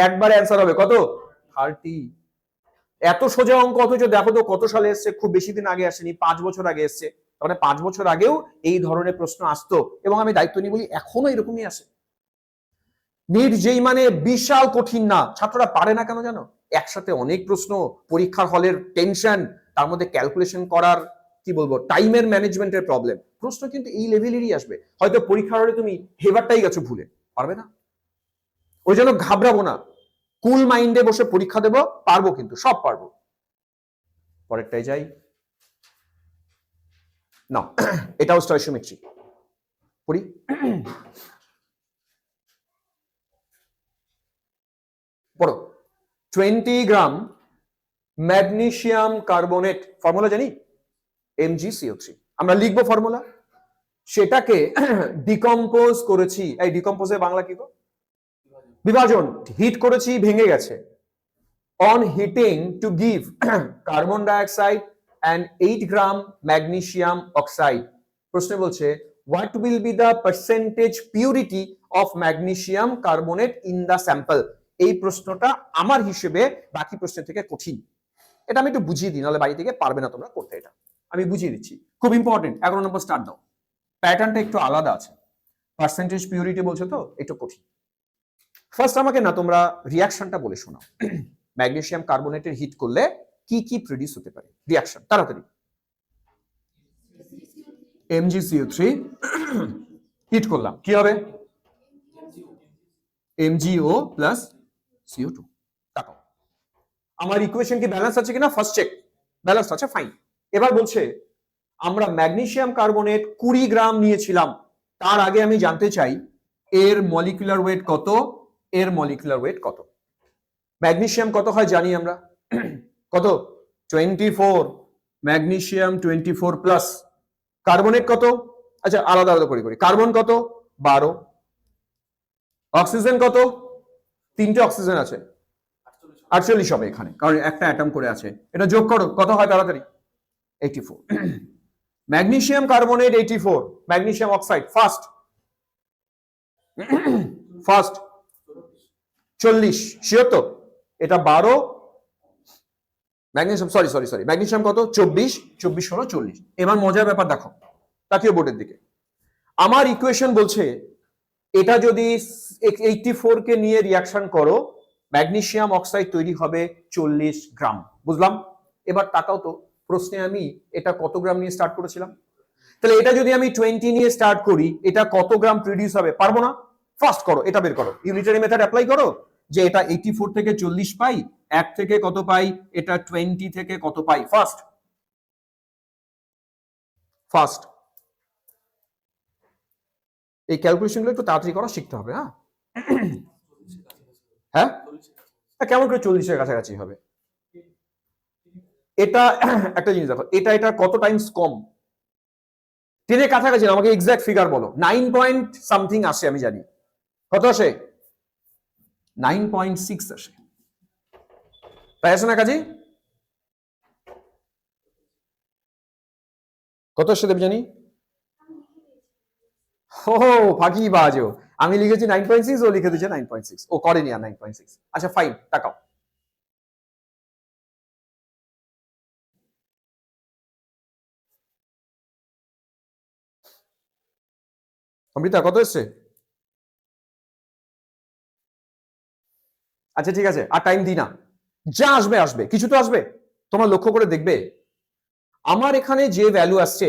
একবার অ্যান্সার হবে কত? 30। এত সোজা অঙ্ক, অথচ দেখো তো কত সালে এসছে, খুব বেশি দিন আগে আসেনি, 5 বছর আগে এসছে। মানে 5 বছর আগেও এই ধরনের প্রশ্ন আসতো, এবং আমি দায়িত্ব নিয়ে বলি এখনো এরকমই আসে। নিট যেই মানে বিশাল কঠিন না, ছাত্ররা পারে না কেন জানো? একসাথে অনেক প্রশ্ন, পরীক্ষার হলের টেনশন, তার মধ্যে ক্যালকুলেশন করার কি বলবো টাইমের ম্যানেজমেন্টের প্রবলেম। প্রশ্ন কিন্তু এই লেভেলেরই আসবে। হয়তো পরীক্ষার হলে তুমি হেভারটাই গেছো ভুলে, পারবে না। ওই জন্য ঘাবড়াবো না, কুল মাইন্ডে বসে পরীক্ষা দেব, পারবো, কিন্তু সব পারবো। পরেরটাই যাই না, এটাও স্টয়কিওমেট্রি পড়ি। পড়ো। 20 গ্রাম ম্যাগনেসিয়াম কার্বনেট, ফর্মুলা জানি MgCO3, আমরা লিখবো ফর্মুলা। সেটাকে ডিকম্পোজ করেছি, এই ডিকম্পোজের বাংলা কি গো? বিভাজন। হিট করেছি, ভেঙে গেছে। On heating to give carbon dioxide and 8 gram magnesium oxide. প্রশ্ন বলছে what will be the percentage purity of magnesium carbonate in the sample। এই প্রশ্নটা আমার হিসেবে বাকি প্রশ্ন থেকে কঠিন। এটা আমি একটু বুঝিয়ে দিই, নাহলে বাড়ি থেকে পারবে না তোমরা করতে। এটা আমি বুঝিয়ে দিচ্ছি, খুব ইম্পর্টেন্ট। 11 নম্বর স্টার্ট দাও। প্যাটার্নটা একটু আলাদা আছে, পার্সেন্টেজ পিউরিটি বলছে তো একটু কঠিন। ফার্স্ট আমাকে না তোমরা রিঅ্যাকশনটা বলে শোনাও। ম্যাগনেসিয়াম কার্বনেটের হিট করলে কি কি প্রডিউস হতে পারে? রিঅ্যাকশন তাড়াতাড়ি। MgCO3 হিট করলাম, কি হবে? MgO plus CO2। দেখো আমার ইকুয়েশন কি ব্যালেন্স আছে কিনা ফার্স্ট চেক। ব্যালেন্স আছে, ফাইন। এবার বলছে আমরা ম্যাগনেসিয়াম কার্বনেট 20 গ্রাম নিয়েছিলাম, তার আগে আমি জানতে চাই এর মলিকুলার ওয়েট কত, এর মলিকুলার ওয়েট কত। ম্যাগনেসিয়াম কত হয় জানি আমরা, কত? 24। ম্যাগনেসিয়াম 24 প্লাস, কার্বনেট কত? আচ্ছা আলাদা আলাদা করে করি। কার্বন কত? 12। অক্সিজেন কত? 3টে অক্সিজেন আছে, 48 হবে এখানে, কারণ একটা অ্যাটম করে আছে। এটা যোগ করো, কত হয় তাড়াতাড়ি? 84। Magnesium carbonate 84, magnesium oxide first first 40, sure তো? এটা 12, magnesium sorry sorry sorry magnesium কত? 24, 24 হলো 40। এবার মজার ব্যাপার দেখো, তাকিয়ে বোর্ডের দিকে। আমার ইকুয়েশন বলছে এটা যদি 84 কে নিয়ে রিয়াকশন করো, ম্যাগনেসিয়াম অক্সাইড তৈরি হবে 40 গ্রাম। বুঝলাম? এবার তাকাও তো, প্রশ্নে আমি এটা কত গ্রাম নিয়ে স্টার্ট করেছিলাম? তাহলে এটা যদি আমি 20 নিয়ে স্টার্ট করি, এটা কত গ্রাম প্রডিউস হবে? পারবো না? ফার্স্ট করো, এটা বের করো, ইউনিটারি মেথড অ্যাপ্লাই করো, যে এটা 84 থেকে 40 পাই, 1 থেকে কত পাই, এটা 20 থেকে কত পাই। ফার্স্ট ফার্স্ট এই ক্যালকুলেশনগুলো একটু তাড়াতাড়ি করা শিখতে হবে। হ্যাঁ হ্যাঁ, কেমন করে 40-এর কাছাকাছি হবে? এটা একটা জিনিস দেখো, এটা এটা কত টাইমস কম? 10-এর কাছাকাছি না, আমাকে এক্সাক্ট ফিগার বলো। 9 পয়েন্ট সামথিং আসে, আমি জানি। কত আসে? 9.6 আসে, তাই আসে না কাজী? কত আসে দেব জানি? ও ফাঁকি বাজো, আমি লিখেছি 9.6, ও লিখে দিয়েছে 9.6, ও করেনি আর 9.6। আচ্ছা ফাইন, তাকাও। অমৃতা কত এসছে? আচ্ছা ঠিক আছে, আর টাইম দিই না, যা আসবে আসবে, কিছু তো আসবে। তোমার লক্ষ্য করে দেখবে, আমার এখানে যে ভ্যালু আসছে,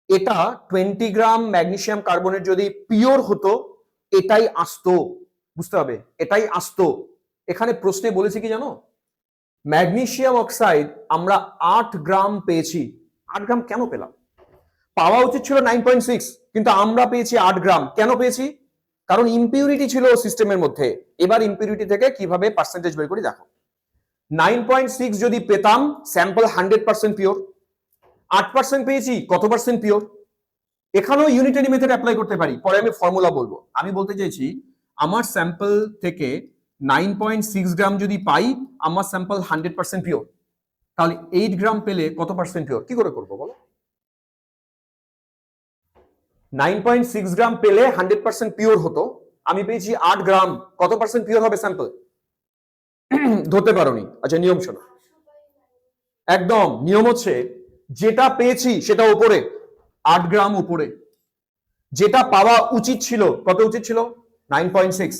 এটা 20 গ্রাম ম্যাগনেসিয়াম কার্বনেট যদি পিওর হতো, এটাই আসতো। বুঝতে হবে, এটাই আসতো। এখানে প্রশ্নে বলেছে কি জানো, ম্যাগনেসিয়াম অক্সাইড আমরা 8 গ্রাম পেয়েছি। 8 গ্রাম কেন পেলাম? পাওয়া উচিত ছিল 9.6, কিন্তু আমরা পেয়েছি 8 গ্রাম। কেন পেয়েছি? কারণ ইম্পিউরিটি ছিল সিস্টেমের মধ্যে। এবার ইম্পিউরিটি থেকে কিভাবে পার্সেন্টেজ বের করি দেখো। 9.6 যদি পেতাম, স্যাম্পল 100% পিওর। 8% পেয়েছি, কত পার্সেন্ট পিওর? এখানেও ইউনিটারি মেথড অ্যাপ্লাই করতে পারি, পরে আমি ফর্মুলা বলবো। আমি বলতে চাইছি, আমার স্যাম্পল থেকে 9.6 গ্রাম যদি পাই, আমার স্যাম্পল 100% পিওর, তাহলে 8 গ্রাম পেলে কত পার্সেন্ট পিওর? কি করে করবো বলো? 9.6 গ্রাম পেলে 100% পিওর হতো, আমি পেয়েছি 8 গ্রাম, কত পার্সেন্ট পিওর হবে স্যাম্পল? ধরতে পারোনি? আচ্ছা নিয়ম শোনো, একদম নিয়ম হচ্ছে, যেটা পেয়েছি সেটা উপরে, 8 গ্রাম উপরে। যেটা পাওয়া উচিত ছিল, কত উচিত ছিল? 9.6,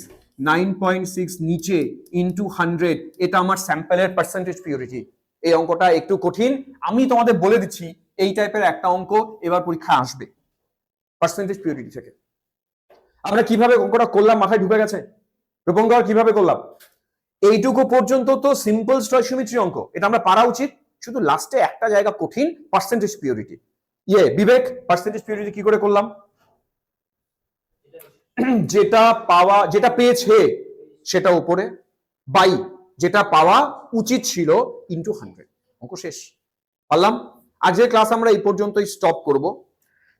9.6 নিচে ইনটু 100, এটা আমার স্যাম্পলের পার্সেন্টেজ পিউরিটি। এই অঙ্কটা একটু কঠিন, আমি তোমাদের বলে দিচ্ছি, এই টাইপের একটা অঙ্ক এবার পরীক্ষা আসবে পার্সেন্টেজ পিউরিটি থেকে। আমরা কিভাবে অঙ্কটা করলাম মাথায় ঢুকে গেছে? রূপঙ্কর কিভাবে করলাম? এইটুকু পর্যন্ত তো সিম্পল স্টয়কিওমেট্রি অঙ্ক, এটা আমরা পারা উচিত। শুধু লাস্টে একটা জায়গা কঠিন, পার্সেন্টেজ পিউরিটি। বিবেক, পার্সেন্টেজ পিউরিটি কি করে করলাম? যেটা পাওয়া, যেটা পেয়েছে সেটা উপরে, বাই যেটা পাওয়া উচিত ছিল ইনটু 100, অঙ্ক শেষ। পারলাম? আজকের ক্লাস আমরা এই পর্যন্তই স্টপ করব।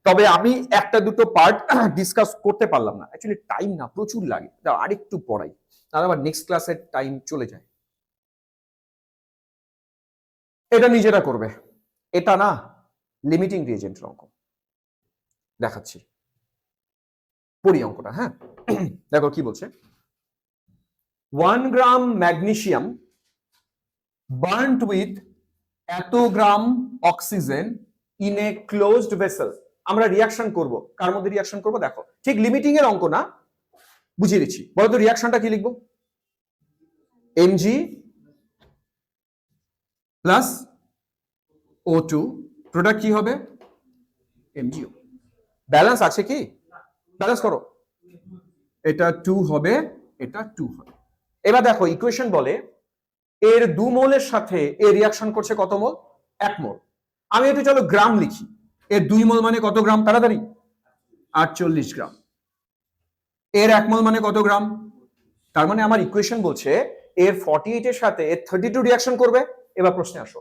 তবে আমি একটা দুটো পার্ট ডিসকাস করতে পারলাম না, অ্যাকচুয়ালি টাইম না প্রচুর লাগে, আরেকটু পড়াই, তাহলে আবার নেক্সট ক্লাসের টাইম চলে যায়। এটা নিজেরা করবে, এটা না লিমিটিং রিএজেন্টের অঙ্ক, দেখাচ্ছি, পড়ি অঙ্কটা। হ্যাঁ দেখো কি বলছে, 1 গ্রাম ম্যাগনেসিয়াম বার্নড উইথ এত গ্রাম oxygen in a closed vessel. আমরা রিয়াকশন করব, কার মধ্যে রিয়াকশন করব দেখো, ঠিক লিমিটিং এর অঙ্ক না, বুঝিয়ে দিচ্ছি। বলো তো রিয়াকশনটা কি লিখবো? Mg প্লাস O2, প্রোডাক্ট কি হবে? MgO। ব্যালেন্স আছে কি? ব্যালেন্স করো, এটা 2 হবে, এটা 2 হবে। এবার দেখো ইকুয়েশন বলে এর 2 মোলের সাথে এর রিয়াকশন করছে কত মোল? 1 মোল। আমি একটু চলো গ্রাম লিখি, এর 2 মোল মানে কত গ্রাম? তাড়াতাড়ি, 48 গ্রাম। এর 1 মোল মানে কত গ্রাম? তার মানে আমার ইকুয়েশন বলছে এর 48 এর সাথে এর 32 রিয়াকশন করবে। এবার প্রশ্নে আসো,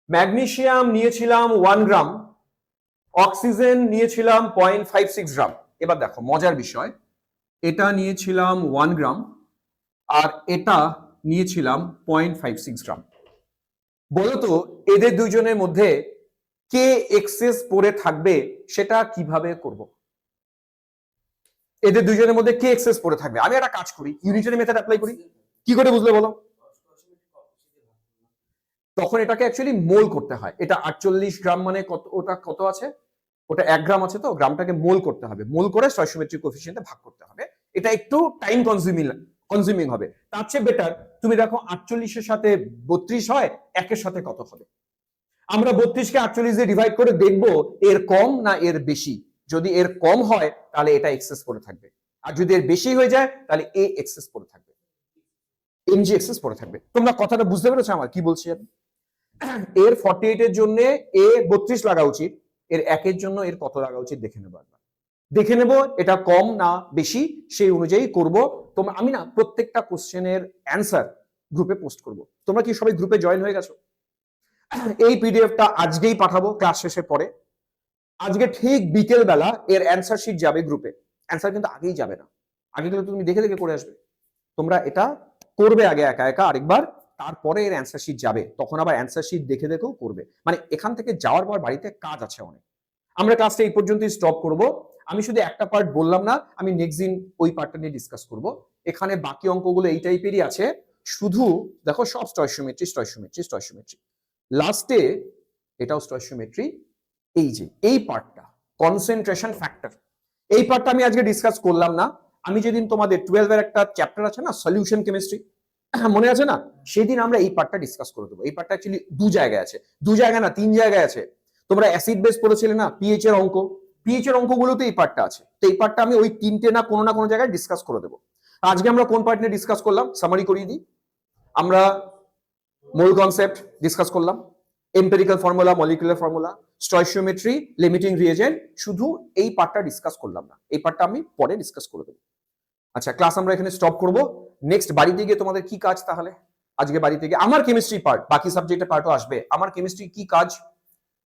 ম্যাগনেসিয়াম নিয়েছিলাম 1 গ্রাম, অক্সিজেন নিয়েছিলাম 0.56 গ্রাম। এবার দেখো মজার বিষয়, এটা নিয়েছিলাম 1 গ্রাম আর এটা নিয়েছিলাম 0.56 গ্রাম। বলতো এদের দুইজনের মধ্যে কে এক্সেস পড়ে থাকবে সেটা কিভাবে করব? এদের দুইজনের মধ্যে কে এক্সেস পড়ে থাকবে? আমি একটা কাজ করি, ইউনিটারি মেথড অ্যাপ্লাই করি। কি করে বুঝলে বলো? তখন এটাকে অ্যাকচুয়ালি মোল করতে হয়। এটা 48 গ্রাম মানে কত, ওটা কত আছে, ওটা 1 গ্রাম আছে, তো গ্রামটাকে মোল করতে হবে, মোল করে স্টয়কিওমেট্রিক কোএফিসিয়েন্টে ভাগ করতে হবে। এটা একটু টাইম কনজিউমিং হবে। তার চেয়ে বেটার তুমি দেখো 48 এর সাথে 32 হয়, একের সাথে কত হবে। আমরা 32 কে 48 দিয়ে ডিভাইড করে দেখব এর কম না এর বেশি। যদি এর কম হয় তাহলে এটা এক্সেস পড়ে থাকবে, আর যদি এর বেশি হয়ে যায় তাহলে এ এক্সেস পড়ে থাকবে, এমজি এক্সেস পড়ে থাকবে। তোমরা কথাটা বুঝতে পেরেছো আমার কি বলছি আমি? এর 48 এর জন্য এ 32 লাগা উচিত, এর একের জন্য এর কত লাগা উচিত দেখে নেবো একবার। দেখে নেব এটা কম না বেশি, সেই অনুযায়ী করব। তোমরা, আমি না প্রত্যেকটা কোশ্চেনের অ্যান্সার গ্রুপে পোস্ট করব। তোমরা কি সবাই গ্রুপে জয়েন হয়ে গেছো? এই পিডিএফটা আজকেই পাঠাবো ক্লাস শেষের পরে। আজকে ঠিক বিকেল বেলা এর অ্যান্সার শিট যাবে গ্রুপে। অ্যান্সার কিন্তু আগেই যাবে না, আগে কিন্তু তুমি দেখে দেখে করে আসবে। তোমরা এটা করবে আগে একা একা আরেকবার, তারপরে এর অ্যান্সার শিট যাবে, তখন আবার অ্যান্সার শিট দেখে দেখেও করবে। মানে এখান থেকে যাওয়ার পর বাড়িতে কাজ আছে অনেক। আমরা ক্লাসটা এই পর্যন্তই স্টপ করব। আমি শুধু একটা পার্ট বললাম না, আমি নেক্সট দিন ওই পার্টটা নিয়ে ডিসকাস করব। এখানে বাকি অঙ্কগুলো এই টাইপেরই আছে, শুধু দেখো সব স্টয়কিওমেট্রি স্টয়কিওমেট্রি স্টয়কিওমেট্রি, লাস্টে এটাও স্টয়কিওমেট্রি। এই যে এই পার্টটা কনসেন্ট্রেশন ফ্যাক্টর, এই পার্টটা আমি আজকে ডিসকাস করলাম না। আমি যেদিন তোমাদের 12 এর একটা চ্যাপ্টার আছে না সলিউশন কেমিস্ট্রি, মনে আছে না, সেদিন আমরা এই পার্টটা ডিসকাস করে দেবো। এই পার্টটা অ্যাকচুয়ালি দু জায়গায় আছে, দু জায়গায় না 3 জায়গায় আছে। তোমরা অ্যাসিড বেস পড়েছিলে না, পিএইচ এর অঙ্ক, পিএইচ এর অঙ্কগুলোতে এই পার্টটা আছে। তো এই পার্টটা আমি ওই তিনটে না কোনো জায়গায় ডিসকাস করে দেবো। আজকে আমরা কোন পার্ট নিয়ে ডিসকাস করলাম সামারি করিয়ে দিই। আমরা মোল কনসেপ্ট ডিসকাস করলাম, empirical formula, molecular formula, stoichiometry, limiting reagent, শুধু এই পার্টটা ডিসকাস করলাম না। এই পার্টটা আমি পরে ডিসকাস করে দেবো। আচ্ছা, ক্লাস আমরা এখানে স্টপ করব। নেক্সট বাড়িতে গিয়ে তোমাদের কি কাজ তাহলে? আজকে বাড়িতে গিয়ে আমার কেমিস্ট্রি পার্ট, বাকি সাবজেক্টের পার্টও আসবে। আমার কেমিস্ট্রি কি কাজ,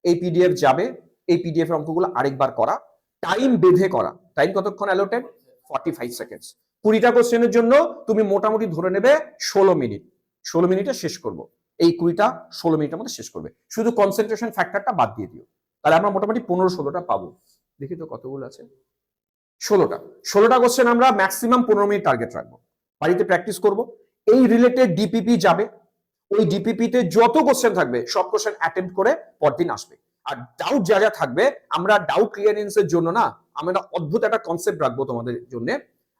এই পিডিএফ যাবে, এই পিডিএফ এর অঙ্কগুলো আরেকবার করা, টাইম বেঁধে করা। টাইম কতক্ষণ অ্যালোটেড? 45 সেকেন্ডস। 20টা কোশ্চেনের জন্য তুমি মোটামুটি ধরে নেবে 16 মিনিট। 16 মিনিটে শেষ করব। এই 20টা 16 মিনিটের মধ্যে শেষ করবে, শুধু কনসেন্ট্রেশন ফ্যাক্টরটা বাদ দিয়ে দিও। তাহলে আমরা মোটামুটি 15-16টা পাবো। দেখি তো কতগুলো আছে, 16টা কোশ্চেন। আমরা ম্যাক্সিমাম 15 মিনিট টার্গেট রাখবো, বাড়িতে প্র্যাকটিস করব। এই রিলেটেড ডিপিপি যাবে, ওই ডিপিপি তে যত কোশ্চেন থাকবে সব কোশ্চেন অ্যাটেম্প করে পরদিন আসবে। আর ডাউট যা থাকবে, আমরা ডাউট ক্লিয়ারেন্সের জন্য না, আমরা অদ্ভুত একটা কনসেপ্ট রাখবো তোমাদের জন্য।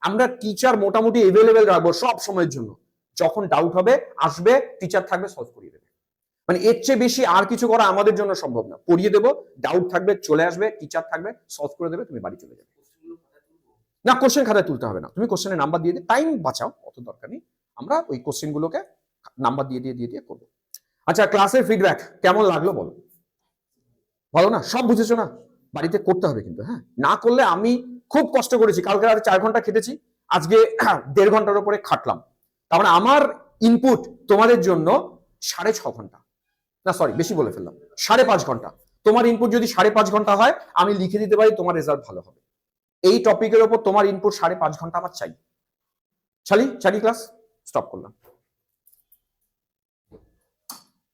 আমরা টিচার মোটামুটি এভেলেবেল রাখবো সব সময়ের জন্য। যখন ডাউট হবে আসবে, টিচার থাকবে, সলভ করিয়ে দেবে। মানে এর চেয়ে বেশি আর কিছু করা আমাদের জন্য সম্ভব না। পড়িয়ে দেবো, ডাউট থাকবে চলে আসবে, টিচার থাকবে, সলভ করে দেবে, তুমি বাড়ি চলে যাবে। না, কোশ্চেন খাতায় তুলতে হবে না, তুমি কোশ্চেনের নাম্বার দিয়ে দিয়ে টাইম বাঁচাও, অত দরকার নেই। আমরা ওই কোশ্চেন গুলোকে নাম্বার দিয়ে করবো। আচ্ছা, ক্লাসের ফিডব্যাক কেমন লাগলো বলো? ভালো না? সব বুঝেছো না? বাড়িতে করতে হবে কিন্তু, হ্যাঁ, না করলে আমি খুব কষ্ট করেছি, কালকে রাতে 4 ঘন্টা খেটেছি, আজকে 1.5 ঘন্টার উপরে খাটলাম। তার মানে আমার ইনপুট তোমাদের জন্য 6.5 ঘন্টা, না সরি বেশি বলে ফেললাম, 5.5 ঘন্টা। তোমার ইনপুট যদি 5.5 ঘন্টা হয়, আমি লিখে দিতে পারি তোমার রেজাল্ট ভালো হবে। এই টপিকের উপর তোমার ইনপুট 5.5 ঘন্টা আমার চাই। চালি ক্লাস স্টপ করলাম।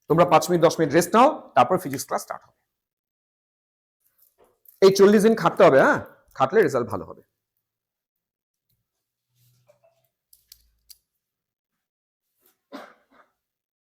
তোমরা 5 মিনিট 10 মিনিট রেস্ট নাও, তারপর ফিজিক্স ক্লাস স্টার্ট হবে। এই 40 দিন খাটতে হবে, হ্যাঁ, খাটলে রেজাল্ট ভালো হবে।